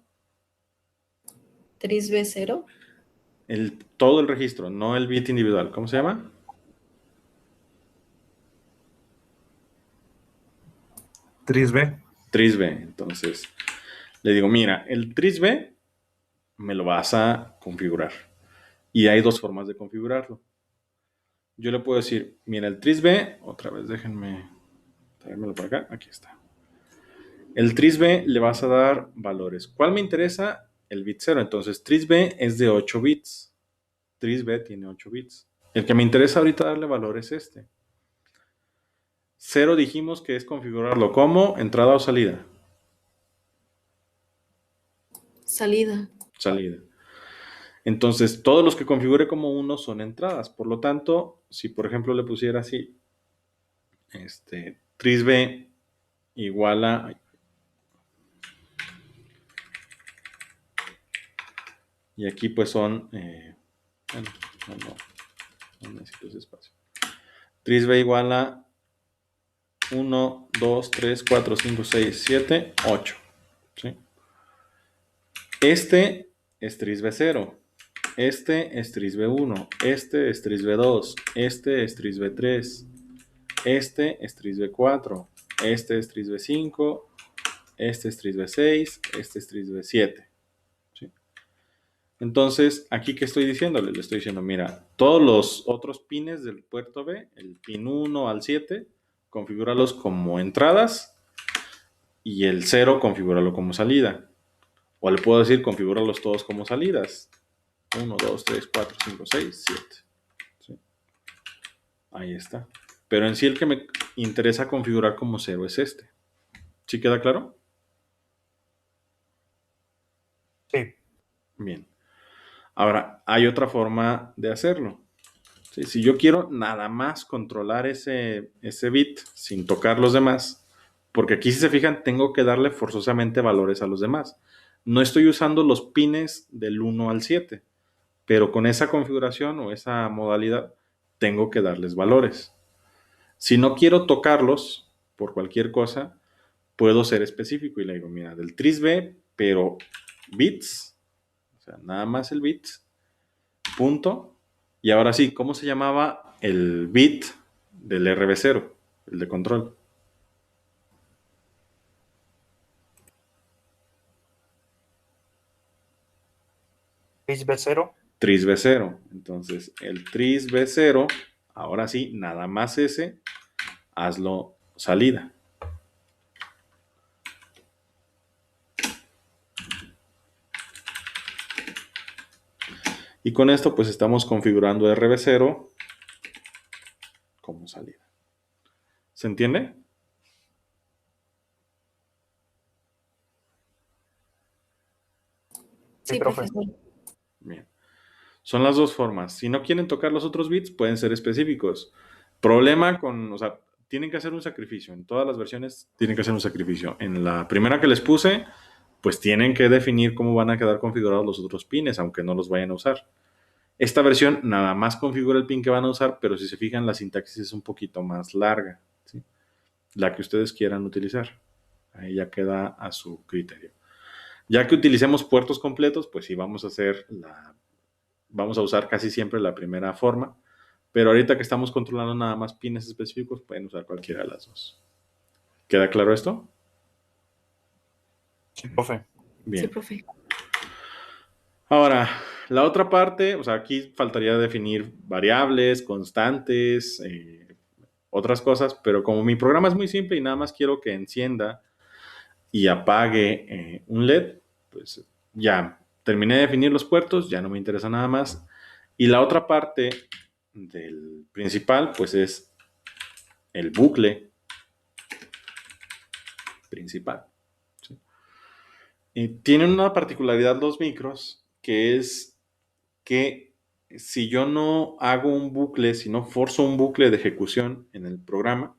TRISB0. Todo el registro, no el bit individual. ¿Cómo se llama? TRISB. TRISB. Entonces, le digo, mira, el TRISB me lo vas a configurar. Y hay dos formas de configurarlo. Yo le puedo decir, mira, el TRISB, otra vez déjenme traérmelo por acá, aquí está. El TRISB le vas a dar valores. ¿Cuál me interesa? El bit 0. Entonces, TRISB es de 8 bits. TRISB tiene 8 bits. El que me interesa ahorita darle valor es este. 0 dijimos que es configurarlo como entrada o salida. Salida. Salida. Entonces, todos los que configure como 1 son entradas. Por lo tanto, si por ejemplo le pusiera así, TRISB igual a... Y aquí pues son... bueno, no necesito ese espacio. TRISB igual a 1, 2, 3, 4, 5, 6, 7, 8. ¿Sí? Este es TRISB 0. Este es TRISB 1. Este es TRISB 2. Este es TRISB 3. Este es TRISB 4. Este es TRISB 5. Este es TRISB 6. Este es TRISB 7. ¿Sí? Entonces, aquí, ¿qué estoy diciéndole? Le estoy diciendo, mira, todos los otros pines del puerto B, el pin 1 al 7, configúralos como entradas y el 0 configúralo como salida. O le puedo decir, configúralos todos como salidas. 1, 2, 3, 4, 5, 6, 7. ¿Sí? Ahí está. Pero en sí el que me interesa configurar como 0 es este. ¿Sí queda claro? Sí. Bien. Ahora, hay otra forma de hacerlo. ¿Sí? Si yo quiero nada más controlar ese bit sin tocar los demás, porque aquí si se fijan tengo que darle forzosamente valores a los demás. No estoy usando los pines del 1 al 7, pero con esa configuración o esa modalidad tengo que darles valores. Si no quiero tocarlos por cualquier cosa, puedo ser específico y le digo, mira, del TRISB, pero bits, o sea, nada más el bit, punto. Y ahora sí, ¿cómo se llamaba el bit del RB0, el de control? TRISB0. TRISB0. Entonces, el TRISB0, ahora sí, nada más ese, hazlo salida. Y con esto pues estamos configurando RB0 como salida. ¿Se entiende? Sí, Sí, profe. profesor. Bien. Son las dos formas. Si no quieren tocar los otros bits, pueden ser específicos. Problema con, o sea, tienen que hacer un sacrificio. En todas las versiones tienen que hacer un sacrificio. En la primera que les puse, pues tienen que definir cómo van a quedar configurados los otros pines, aunque no los vayan a usar. Esta versión nada más configura el pin que van a usar, pero si se fijan, la sintaxis es un poquito más larga, ¿sí? La que ustedes quieran utilizar. Ahí ya queda a su criterio. Ya que utilicemos puertos completos, pues sí, vamos a usar casi siempre la primera forma, pero ahorita que estamos controlando nada más pines específicos, pueden usar cualquiera de las dos. ¿Queda claro esto? Sí, profe. Bien. Sí, profe. Ahora, la otra parte, o sea, aquí faltaría definir variables, constantes, otras cosas, pero como mi programa es muy simple y nada más quiero que encienda y apague un LED, pues ya terminé de definir los puertos, ya no me interesa nada más. Y la otra parte del principal, pues es el bucle principal. Tienen una particularidad los micros, que es que si yo no hago un bucle, si no forzo un bucle de ejecución en el programa,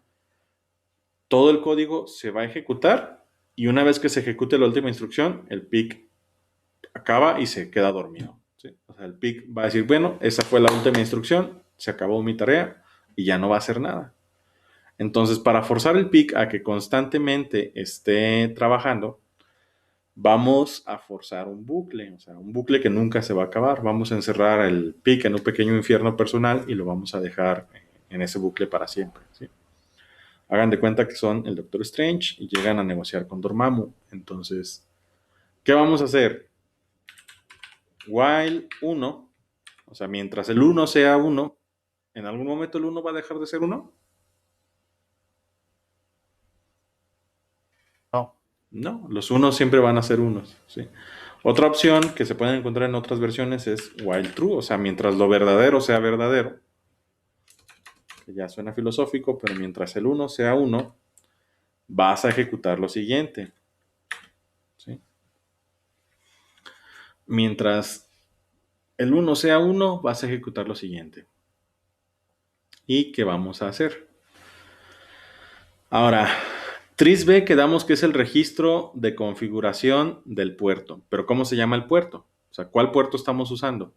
todo el código se va a ejecutar y una vez que se ejecute la última instrucción, el PIC acaba y se queda dormido. ¿Sí? O sea, el PIC va a decir, bueno, esa fue la última instrucción, se acabó mi tarea y ya no va a hacer nada. Entonces, para forzar el PIC a que constantemente esté trabajando, vamos a forzar un bucle, o sea, un bucle que nunca se va a acabar. Vamos a encerrar el PIC en un pequeño infierno personal y lo vamos a dejar en ese bucle para siempre. ¿Sí? Hagan de cuenta que son el Doctor Strange y llegan a negociar con Dormammu. Entonces, ¿qué vamos a hacer? While 1, o sea, mientras el 1 sea 1, ¿en algún momento el 1 va a dejar de ser 1? No. No, los 1 siempre van a ser 1. ¿Sí? Otra opción que se pueden encontrar en otras versiones es while true, o sea, mientras lo verdadero sea verdadero, que ya suena filosófico, pero mientras el 1 sea 1, vas a ejecutar lo siguiente. ¿Sí? Mientras el 1 sea 1, vas a ejecutar lo siguiente. ¿Y qué vamos a hacer? Ahora, TRISB quedamos que es el registro de configuración del puerto. ¿Pero cómo se llama el puerto? O sea, ¿cuál puerto estamos usando?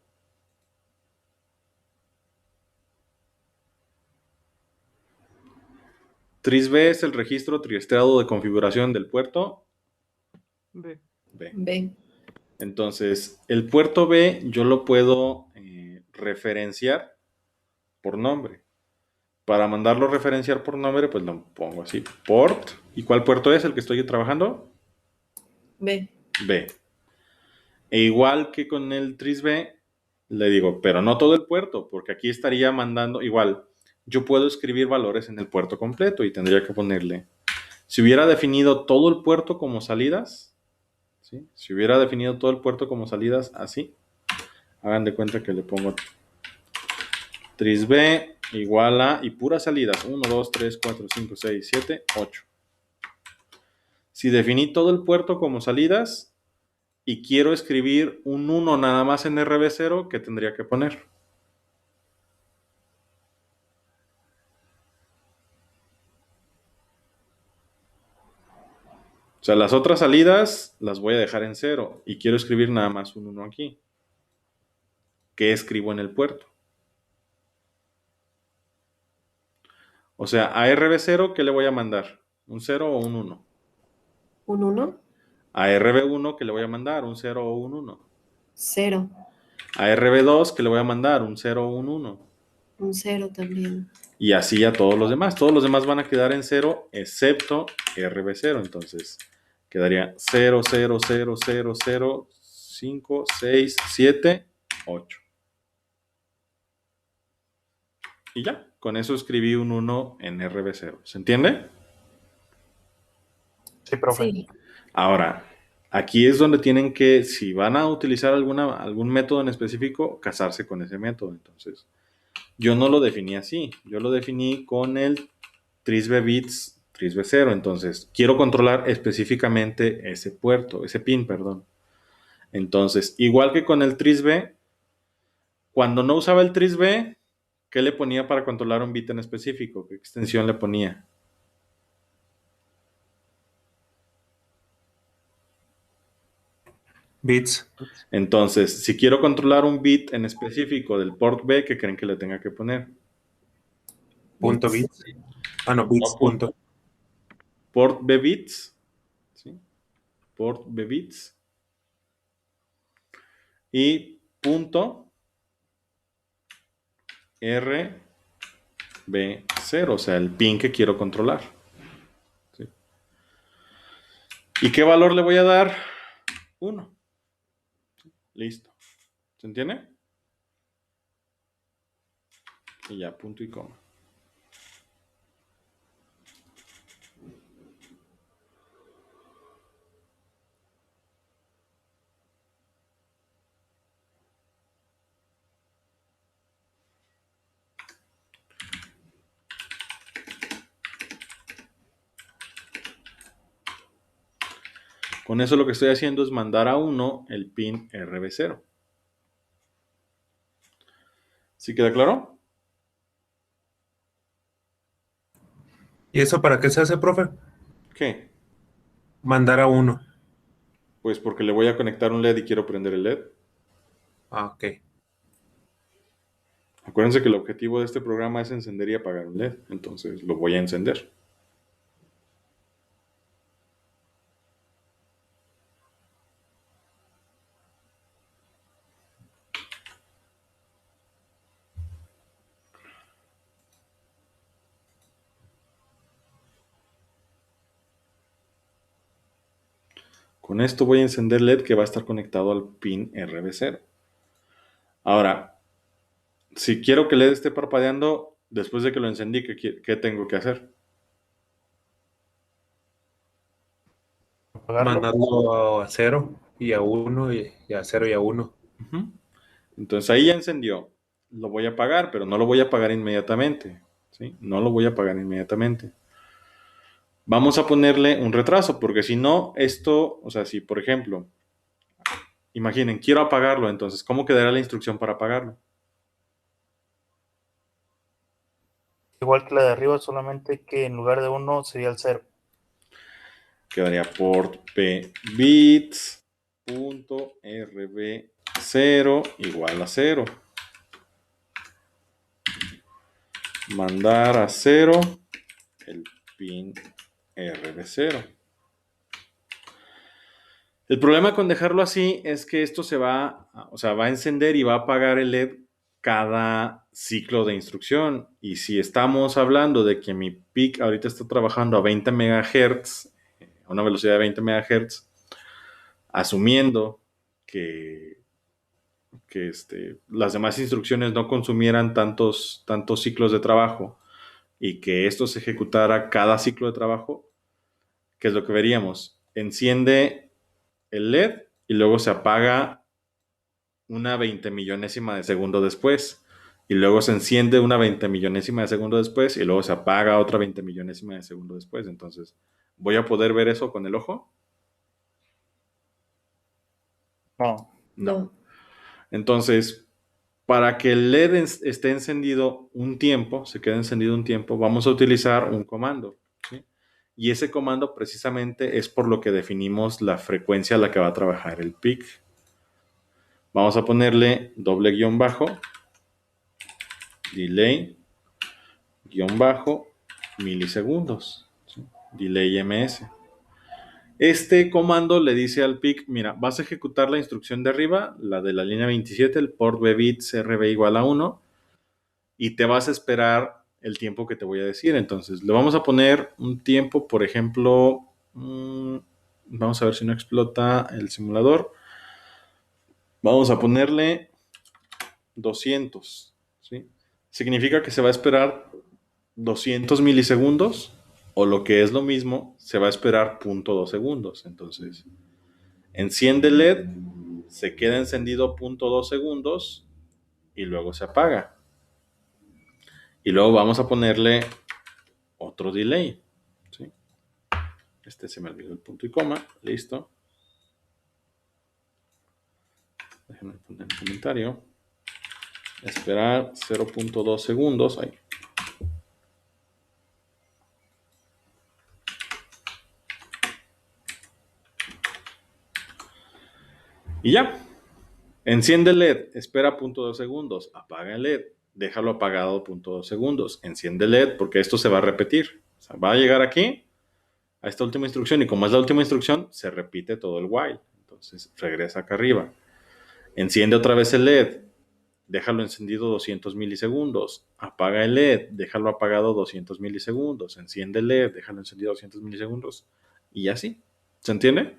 TRISB es el registro triestreado de configuración del puerto B. B. B. Entonces, el puerto B yo lo puedo referenciar por nombre. Para mandarlo a referenciar por nombre, pues lo pongo así, port. ¿Y cuál puerto es el que estoy trabajando? B. B. E igual que con el TRISB, le digo, pero no todo el puerto, porque aquí estaría mandando igual. Yo puedo escribir valores en el puerto completo y tendría que ponerle, si hubiera definido todo el puerto como salidas, ¿sí? Si hubiera definido todo el puerto como salidas así, hagan de cuenta que le pongo TRISB igual a, y puras salidas, 1, 2, 3, 4, 5, 6, 7, 8. Si definí todo el puerto como salidas y quiero escribir un 1 nada más en RB0, ¿qué tendría que poner? O sea, las otras salidas las voy a dejar en 0 y quiero escribir nada más un 1 aquí. ¿Qué escribo en el puerto? O sea, a RB0, ¿qué le voy a mandar? ¿Un 0 o un 1? ¿Un 1? A RB1, ¿qué le voy a mandar? ¿Un 0 o un 1? 0. A RB2, ¿qué le voy a mandar? ¿Un 0 o un 1? Un 0 también. Y así a todos los demás. Todos los demás van a quedar en 0, excepto RB0. Entonces, quedaría 0, 0, 0, 0, 0, 5, 6, 7, 8. Y ya, con eso escribí un 1 en RB0. ¿Se entiende? Sí, profe. Sí. Ahora, aquí es donde tienen que, si van a utilizar algún método en específico, casarse con ese método. Entonces, yo no lo definí así. Yo lo definí con el TRISB bits, TRISB 0. Entonces, quiero controlar específicamente ese puerto, ese pin, perdón. Entonces, igual que con el TRISB, cuando no usaba el TRISB, ¿qué le ponía para controlar un bit en específico? ¿Qué extensión le ponía? Bits. Entonces, si quiero controlar un bit en específico del port B, ¿qué creen que le tenga que poner? Punto Bits. bits. Ah, no, bits. No, Punto. Port B bits, ¿sí? Port B bits y punto RB0, o sea, el pin que quiero controlar. ¿Sí? ¿Y qué valor le voy a dar? 1. Listo. ¿Se entiende? Y ya, punto y coma. Con eso lo que estoy haciendo es mandar a 1 el pin RB0. ¿Sí queda claro? ¿Y eso para qué se hace, profe? ¿Qué? Mandar a uno. Pues porque le voy a conectar un LED y quiero prender el LED. Ah, ok. Acuérdense que el objetivo de este programa es encender y apagar un LED. Entonces lo voy a encender. Con esto voy a encender LED que va a estar conectado al pin RB0. Ahora, si quiero que el LED esté parpadeando, después de que lo encendí, ¿qué tengo que hacer? Apagarlo. Mandarlo a 0 y a 1 y a 0 y a 1. Ujú. Entonces ahí ya encendió. Lo voy a apagar, pero no lo voy a apagar inmediatamente. ¿Sí? No lo voy a apagar inmediatamente. Vamos a ponerle un retraso, porque si no, esto, o sea, si por ejemplo, imaginen, quiero apagarlo, entonces, ¿cómo quedará la instrucción para apagarlo? Igual que la de arriba, solamente que en lugar de 1 sería el 0. Quedaría port p bits punto rb0 igual a 0. Mandar a 0 el pin rb0. El problema con dejarlo así es que esto o sea, va a encender y va a apagar el LED cada ciclo de instrucción. Y si estamos hablando de que mi PIC ahorita está trabajando a 20 MHz, a una velocidad de 20 MHz, asumiendo que, las demás instrucciones no consumieran tantos ciclos de trabajo y que esto se ejecutara cada ciclo de trabajo, ¿qué es lo que veríamos? Enciende el LED y luego se apaga una 20 millonésima de segundo después. Y luego se enciende una 20 millonésima de segundo después y luego se apaga otra 20 millonésima de segundo después. Entonces, ¿voy a poder ver eso con el ojo? No. No. Entonces, para que el LED esté encendido un tiempo, se quede encendido un tiempo, vamos a utilizar un comando. ¿Sí? Y ese comando precisamente es por lo que definimos la frecuencia a la que va a trabajar el PIC. Vamos a ponerle doble guión bajo, delay, guión bajo, milisegundos. ¿Sí? Delay ms. Este comando le dice al PIC, mira, vas a ejecutar la instrucción de arriba, la de la línea 27, el port bbits rb igual a 1, y te vas a esperar el tiempo que te voy a decir. Entonces, le vamos a poner un tiempo, por ejemplo, vamos a ver si no explota el simulador. Vamos a ponerle 200, ¿sí? Significa que se va a esperar 200 milisegundos, o lo que es lo mismo, se va a esperar 0.2 segundos. Entonces, enciende el LED, se queda encendido 0.2 segundos y luego se apaga. Y luego vamos a ponerle otro delay. ¿Sí? Este se me olvidó el punto y coma. Listo. Déjenme poner el comentario. Esperar 0.2 segundos. Ahí. Y ya. Enciende el LED, espera 0.2 segundos, apaga el LED, déjalo apagado 0.2 segundos, enciende el LED porque esto se va a repetir. O sea, va a llegar aquí, a esta última instrucción, y como es la última instrucción, se repite todo el while. Entonces regresa acá arriba. Enciende otra vez el LED, déjalo encendido 200 milisegundos, apaga el LED, déjalo apagado 200 milisegundos, enciende el LED, déjalo encendido 200 milisegundos, y así. ¿Se entiende?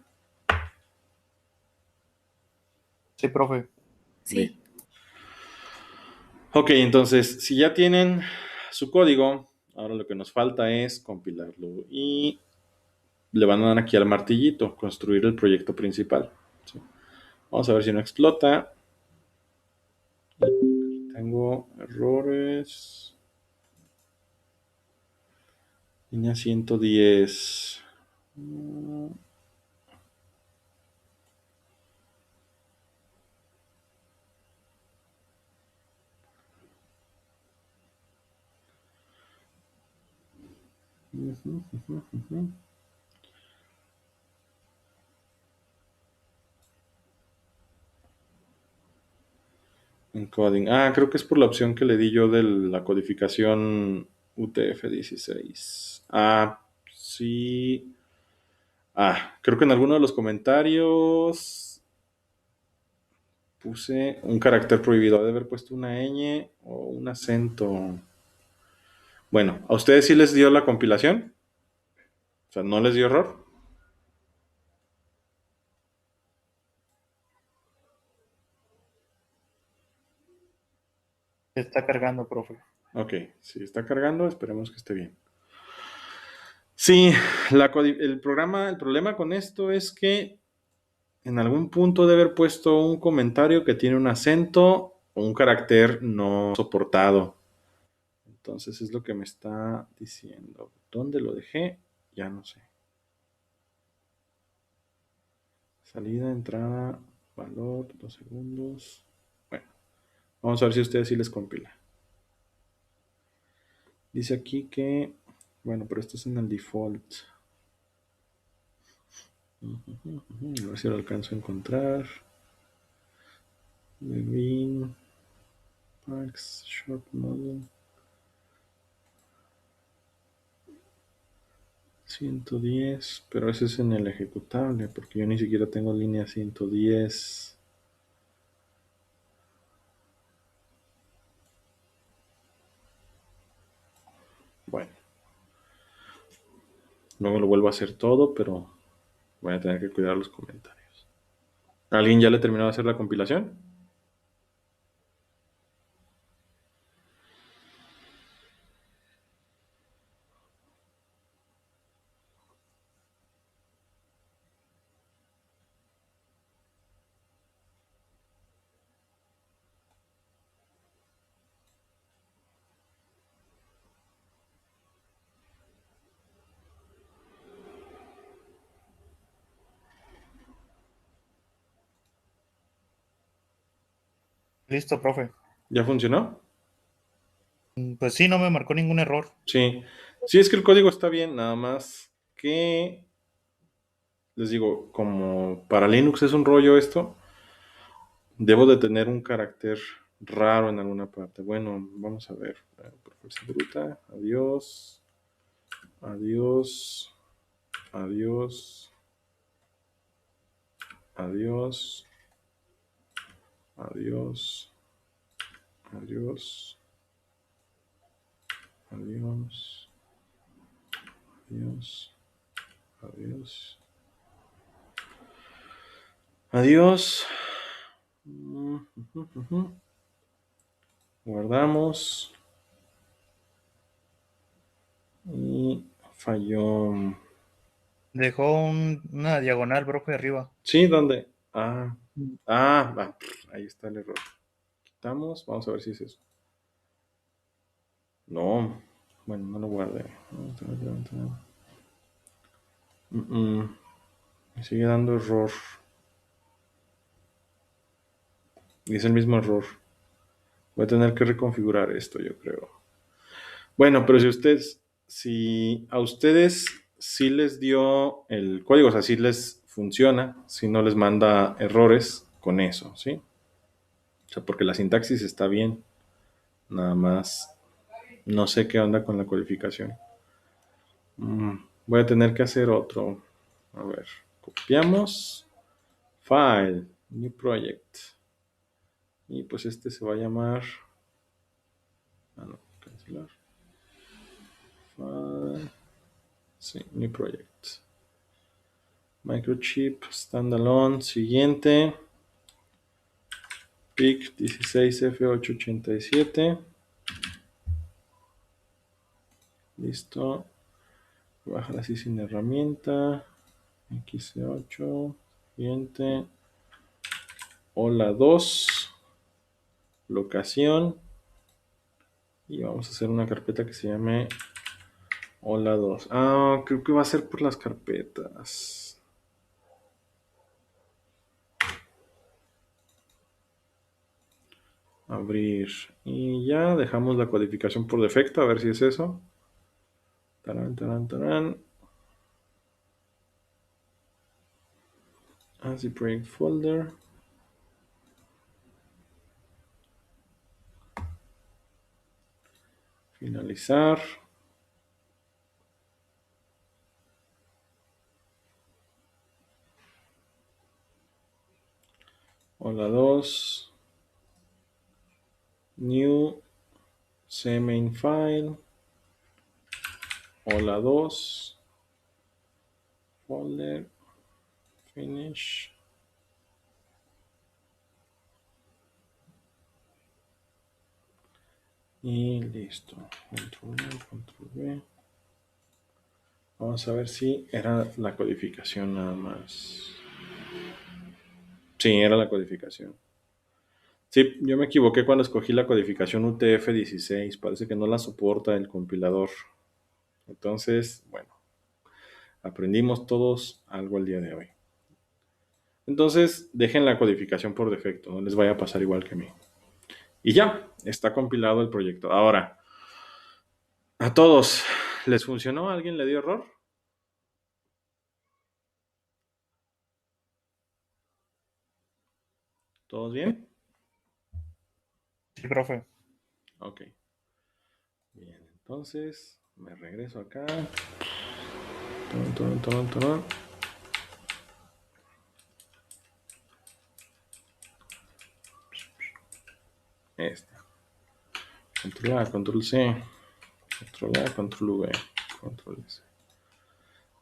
Sí, profe. Sí. Ok, entonces, si ya tienen su código, ahora lo que nos falta es compilarlo y le van a dar aquí al martillito, construir el proyecto principal. ¿Sí? Vamos a ver si no explota. Tengo errores. Línea 110. Encoding. Ah, creo que es por la opción que le di yo de la codificación UTF-16. Ah, sí. Ah, creo que en alguno de los comentarios puse un carácter prohibido. Debe haber puesto una ñ o un acento. Bueno, ¿a ustedes sí les dio la compilación? O sea, ¿no les dio error? Se está cargando, profe. Ok, si está cargando, esperemos que esté bien. Sí, el problema con esto es que en algún punto debe haber puesto un comentario que tiene un acento o un carácter no soportado. Entonces es lo que me está diciendo. ¿Dónde lo dejé? Ya no sé. Salida, entrada, valor, 2 segundos. Bueno, vamos a ver si a ustedes sí les compila. Dice aquí que, bueno, pero esto es en el default. A ver si lo alcanzo a encontrar. Green, Pax, Short Model. 110, pero ese es en el ejecutable, porque yo ni siquiera tengo línea 110. Bueno, luego lo vuelvo a hacer todo, pero voy a tener que cuidar los comentarios. ¿Alguien ya le terminó de hacer la compilación? Listo, profe. ¿Ya funcionó? Pues sí, no me marcó ningún error. Sí. Sí, es que el código está bien, nada más que les digo, como para Linux es un rollo esto, debo de tener un carácter raro en alguna parte. Bueno, vamos a ver. Por fuerza bruta. Adiós. Adiós. Adiós. Adiós. Adiós. Adiós. Adiós. Adiós. Adiós. Adiós. Guardamos. Y falló. Dejó una diagonal, profe, arriba. Sí, ¿dónde? Va, ahí está el error. Quitamos, vamos a ver si es eso. No, bueno, no lo guardé. Me sigue dando error. Y es el mismo error. Voy a tener que reconfigurar esto, yo creo. Bueno, pero si a ustedes sí les dio el código, o sea, sí les funciona, si no les manda errores con eso, ¿sí? O sea, porque la sintaxis está bien, nada más no sé qué onda con la codificación. Voy a tener que hacer otro. A ver, copiamos, File, New Project. Y pues este se va a llamar... no, cancelar. File. Sí, New Project. Microchip, standalone, siguiente. PIC 16F887. Listo. Bajar así sin herramienta. XC8. Siguiente. Hola 2. Locación. Y vamos a hacer una carpeta que se llame Hola 2. Creo que va a ser por las carpetas. Abrir. Y ya dejamos la codificación por defecto, a ver si es eso. Tarán, tarán, tarán. ANSI project folder. Finalizar. Hola 2. New. Cmain file. Hola 2. Folder. Finish. Y listo. Control V, control V. Vamos a ver si era la codificación nada más. Sí, era la codificación. Sí, yo me equivoqué cuando escogí la codificación UTF-16. Parece que no la soporta el compilador. Entonces, bueno, aprendimos todos algo el día de hoy. Entonces, dejen la codificación por defecto. No les vaya a pasar igual que a mí. Y ya, está compilado el proyecto. Ahora, a todos, ¿les funcionó? ¿Alguien le dio error? ¿Todos bien? Sí, profe. Ok. Bien, entonces me regreso acá. Turun, turun, turun, turun. Esta. Control A, control C. Control A, control V. Control S.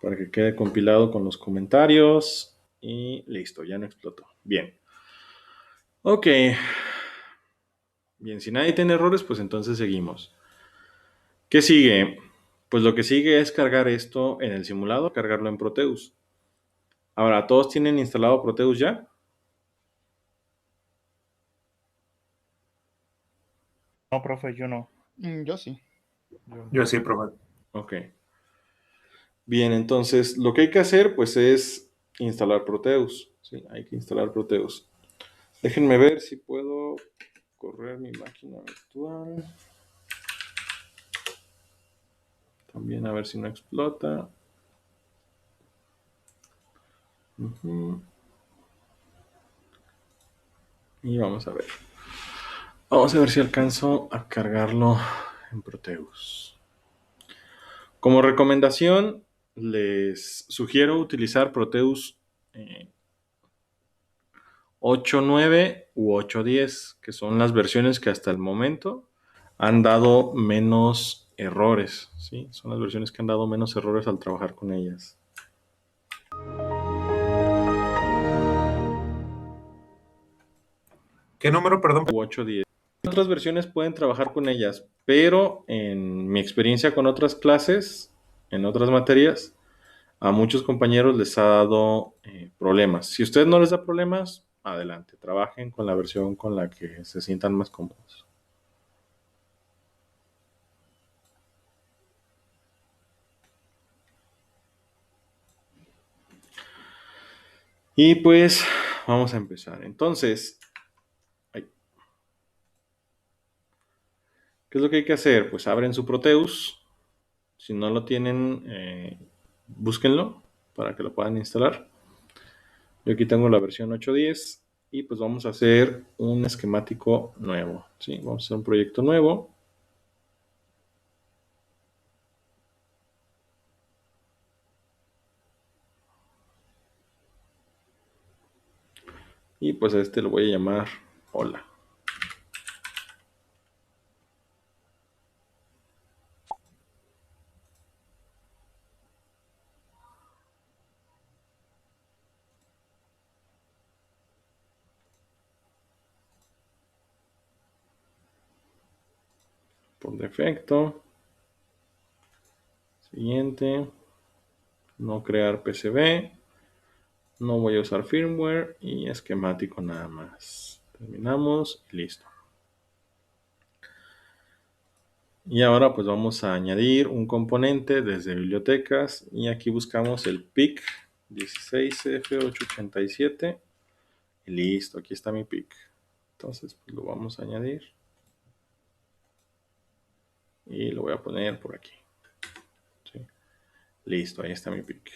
Para que quede compilado con los comentarios. Y listo, ya no explotó. Bien. Ok. Bien, si nadie tiene errores, pues entonces seguimos. ¿Qué sigue? Pues lo que sigue es cargar esto en el simulador, cargarlo en Proteus. Ahora, ¿todos tienen instalado Proteus ya? No, profe, yo no. Yo sí. Yo sí, profe. Ok. Bien, entonces lo que hay que hacer pues es instalar Proteus. Sí, hay que instalar Proteus. Déjenme ver si puedo correr mi máquina virtual. También a ver si no explota. Ujú. Y vamos a ver. Vamos a ver si alcanzo a cargarlo en Proteus. Como recomendación, les sugiero utilizar Proteus 8.9 u 8.10, que son las versiones que hasta el momento han dado menos errores, ¿sí? Son las versiones que han dado menos errores al trabajar con ellas. ¿Qué número, perdón? U 8.10. Otras versiones pueden trabajar con ellas, pero en mi experiencia con otras clases, en otras materias, a muchos compañeros les ha dado problemas. Si a ustedes no les da problemas, adelante, trabajen con la versión con la que se sientan más cómodos. Y pues vamos a empezar. Entonces, ¿qué es lo que hay que hacer? Pues abren su Proteus. Si no lo tienen, búsquenlo para que lo puedan instalar. Yo aquí tengo la versión 8.10 y pues vamos a hacer un esquemático nuevo. ¿Sí? Vamos a hacer un proyecto nuevo. Y pues a este lo voy a llamar Hola. Por defecto. Siguiente. No crear PCB. No voy a usar firmware y esquemático nada más. Terminamos y listo. Y ahora pues vamos a añadir un componente desde bibliotecas y aquí buscamos el PIC 16F887 y listo, aquí está mi PIC. Entonces pues lo vamos a añadir y lo voy a poner por aquí. ¿Sí? Listo, ahí está mi PIC.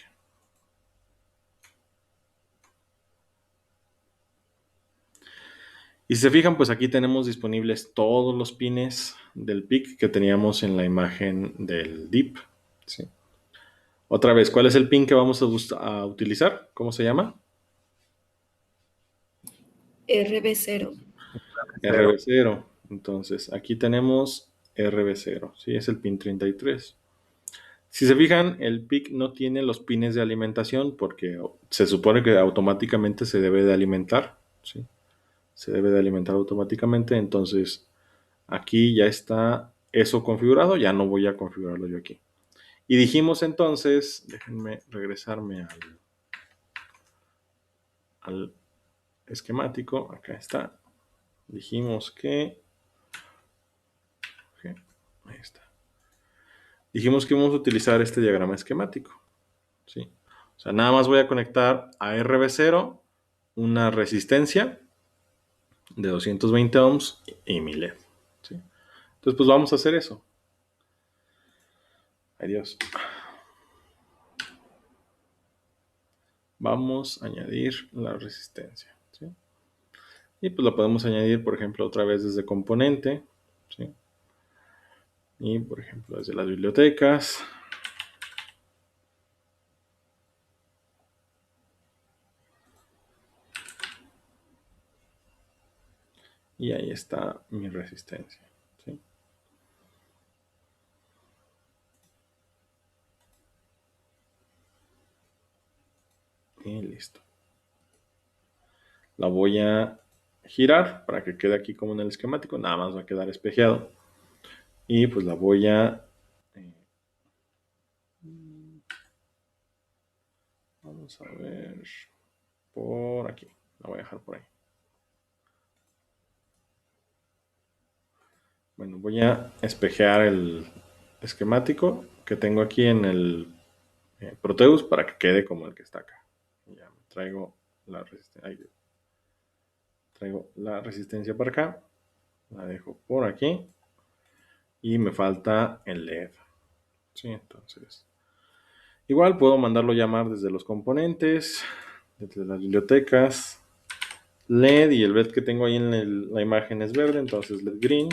Y si se fijan, pues aquí tenemos disponibles todos los pines del PIC que teníamos en la imagen del DIP. ¿Sí? Otra vez, ¿cuál es el pin que vamos a utilizar? ¿Cómo se llama? RB0. RB0. Entonces, aquí tenemos RB0. ¿Sí? Es el pin 33. Si se fijan, el PIC no tiene los pines de alimentación porque se supone que automáticamente se debe de alimentar. ¿Sí? Se debe de alimentar automáticamente. Entonces, aquí ya está eso configurado. Ya no voy a configurarlo yo aquí. Y dijimos entonces, déjenme regresarme al esquemático. Acá está. Dijimos que... ok, ahí está. Dijimos que vamos a utilizar este diagrama esquemático. ¿Sí? O sea, nada más voy a conectar a RB0 una resistencia de 220 ohms y mi LED. ¿Sí? Entonces, pues vamos a hacer eso. Adiós. Vamos a añadir la resistencia. ¿Sí? Y pues lo podemos añadir, por ejemplo, otra vez desde componente. ¿Sí? Y, por ejemplo, desde las bibliotecas. Y ahí está mi resistencia. ¿Sí? Y listo. La voy a girar para que quede aquí como en el esquemático. Nada más va a quedar espejeado. Y pues la voy a... vamos a ver por aquí. La voy a dejar por ahí. Bueno, voy a espejear el esquemático que tengo aquí en el Proteus para que quede como el que está acá. Ya traigo la resistencia. Traigo la resistencia para acá. La dejo por aquí. Y me falta el LED. Sí, entonces. Igual puedo mandarlo llamar desde los componentes, desde las bibliotecas. LED y el LED que tengo ahí en la imagen es verde, entonces LED green.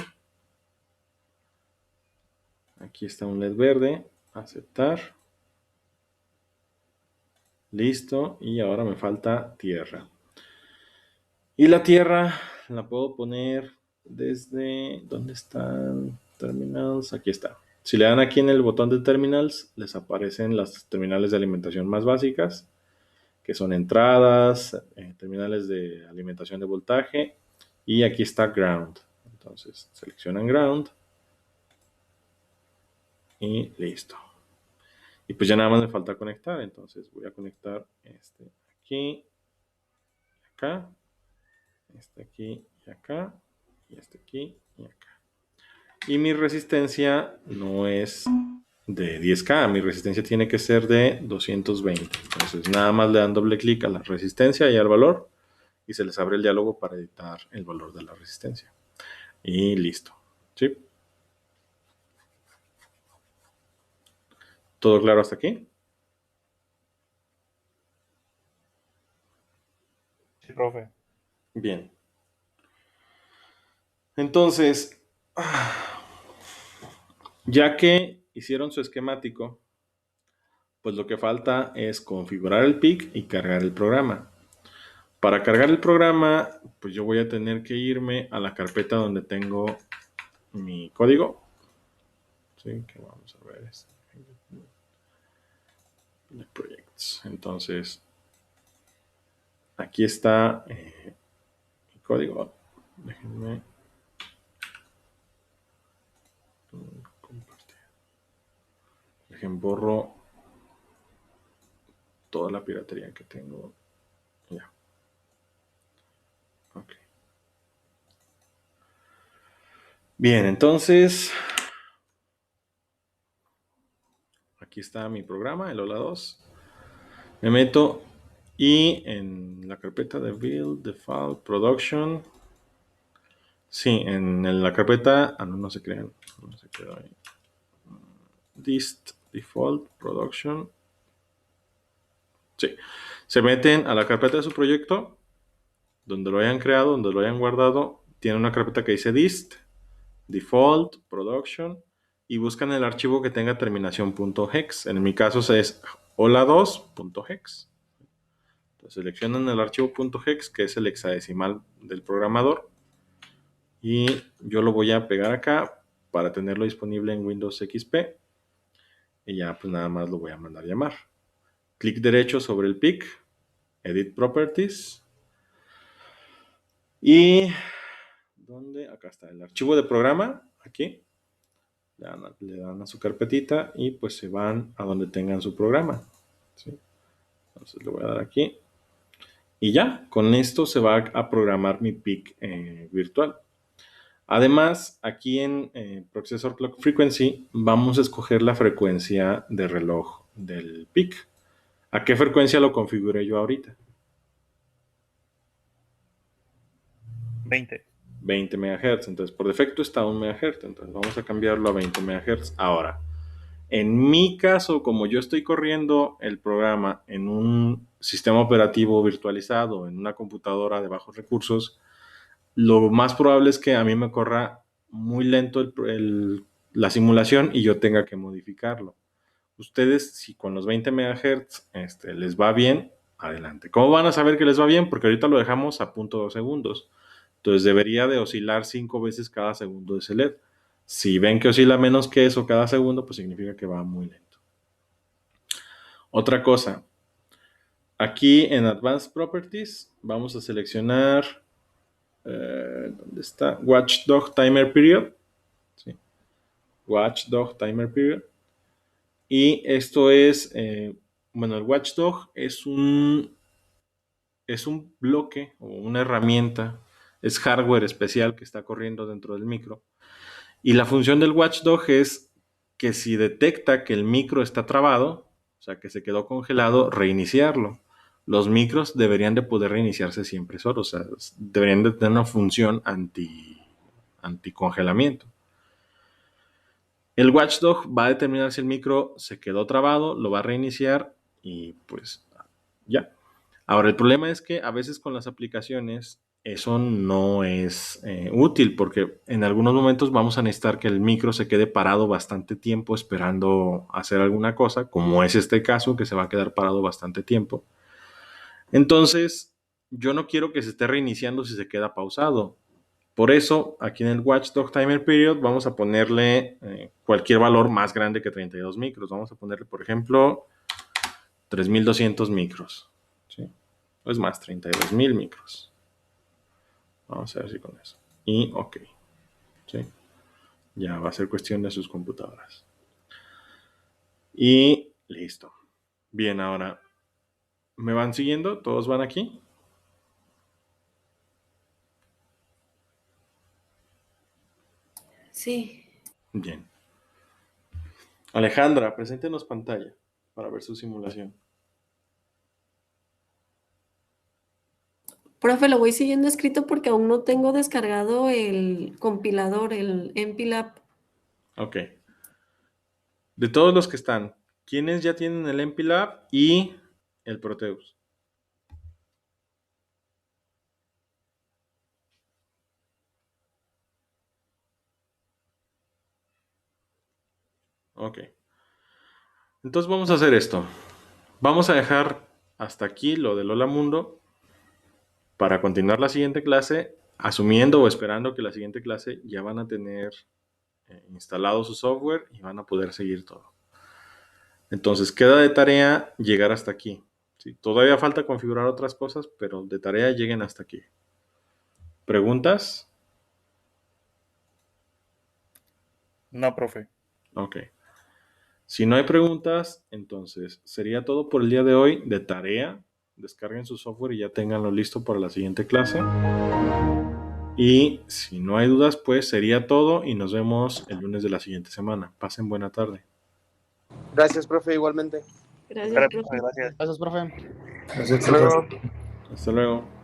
Aquí está un LED verde. Aceptar. Listo. Y ahora me falta tierra. Y la tierra la puedo poner desde... ¿dónde están terminals? Aquí está. Si le dan aquí en el botón de terminals, les aparecen las terminales de alimentación más básicas, que son entradas, terminales de alimentación de voltaje, y aquí está ground. Entonces seleccionan ground y listo. Y pues ya nada más me falta conectar, entonces voy a conectar este aquí, acá, este aquí y acá, y este aquí y acá. Y mi resistencia no es de 10K, mi resistencia tiene que ser de 220. Entonces nada más le dan doble clic a la resistencia y al valor y se les abre el diálogo para editar el valor de la resistencia. Y listo. ¿Sí? ¿Todo claro hasta aquí? Sí, profe. Bien. Entonces, ya que hicieron su esquemático, pues lo que falta es configurar el PIC y cargar el programa. Para cargar el programa, pues yo voy a tener que irme a la carpeta donde tengo mi código. Sí, que vamos a ver. Projects. Entonces, aquí está mi código. Déjenme compartir. Borro toda la piratería que tengo. Ya. Ok. Bien, entonces aquí está mi programa, el Hola 2. Me meto y en la carpeta de Build, Default, Production. Sí, en la carpeta. Ah, no, no se crean. No se quedó ahí. Dist Default, Production. Sí. Se meten a la carpeta de su proyecto, donde lo hayan creado, donde lo hayan guardado. Tiene una carpeta que dice dist, default, production, y buscan el archivo que tenga terminación .hex. En mi caso es hola2.hex. Entonces seleccionan el archivo .hex, que es el hexadecimal del programador, y yo lo voy a pegar acá para tenerlo disponible en Windows XP, y ya pues nada más lo voy a mandar a llamar. Clic derecho sobre el PIC, Edit Properties, y ¿dónde? Acá está el archivo de programa, aquí. Le dan a su carpetita y pues se van a donde tengan su programa, ¿sí? Entonces le voy a dar aquí y ya, con esto se va a programar mi PIC virtual. Además, aquí en Processor Clock Frequency vamos a escoger la frecuencia de reloj del PIC. ¿A qué frecuencia lo configuré yo ahorita? 20. 20 MHz. Entonces, por defecto está a 1 MHz. Entonces, vamos a cambiarlo a 20 MHz. Ahora, en mi caso, como yo estoy corriendo el programa en un sistema operativo virtualizado, en una computadora de bajos recursos, lo más probable es que a mí me corra muy lento la simulación y yo tenga que modificarlo. Ustedes, si con los 20 MHz les va bien, adelante. ¿Cómo van a saber que les va bien? Porque ahorita lo dejamos a 0.2 segundos. Entonces debería de oscilar 5 veces cada segundo de ese LED. Si ven que oscila menos que eso cada segundo, pues significa que va muy lento. Otra cosa, aquí en Advanced Properties vamos a seleccionar, ¿dónde está? Watchdog Timer Period. ¿Sí? Watchdog Timer Period. Y esto es, bueno, el Watchdog es un bloque o una herramienta, es hardware especial que está corriendo dentro del micro. Y la función del Watchdog es que si detecta que el micro está trabado, o sea, que se quedó congelado, reiniciarlo. Los micros deberían de poder reiniciarse siempre solos, o sea, deberían de tener una función anti-congelamiento. El Watchdog va a determinar si el micro se quedó trabado, lo va a reiniciar y pues ya. Ahora, el problema es que a veces con las aplicaciones eso no es útil porque en algunos momentos vamos a necesitar que el micro se quede parado bastante tiempo esperando hacer alguna cosa, como es este caso que se va a quedar parado bastante tiempo. Entonces, yo no quiero que se esté reiniciando si se queda pausado. Por eso, aquí en el Watchdog Timer Period vamos a ponerle cualquier valor más grande que 32 micros. Vamos a ponerle, por ejemplo, 3200 micros. ¿Sí? Es más, 32,000 micros. Vamos a ver si con eso. Y ok. ¿Sí? Ya va a ser cuestión de sus computadoras. Y listo. Bien, ahora, ¿me van siguiendo? ¿Todos van aquí? Sí. Bien. Alejandra, preséntenos pantalla para ver su simulación. Profe, lo voy siguiendo escrito porque aún no tengo descargado el compilador, el MPLAB. Ok. De todos los que están, ¿quiénes ya tienen el MPLAB y el Proteus? Ok. Entonces vamos a hacer esto. Vamos a dejar hasta aquí lo del Hola Mundo para continuar la siguiente clase, asumiendo o esperando que la siguiente clase ya van a tener instalado su software y van a poder seguir todo. Entonces queda de tarea llegar hasta aquí. ¿Sí? Todavía falta configurar otras cosas, pero de tarea lleguen hasta aquí. ¿Preguntas? No, profe. Ok. Si no hay preguntas, entonces sería todo por el día de hoy de tarea. Descarguen su software y ya tenganlo listo para la siguiente clase. Y si no hay dudas, pues sería todo y nos vemos el lunes de la siguiente semana. Pasen buena tarde. Gracias, profe, igualmente. Gracias, Gracias, profe. gracias. Gracias, profe. Gracias, Hasta luego. Hasta luego.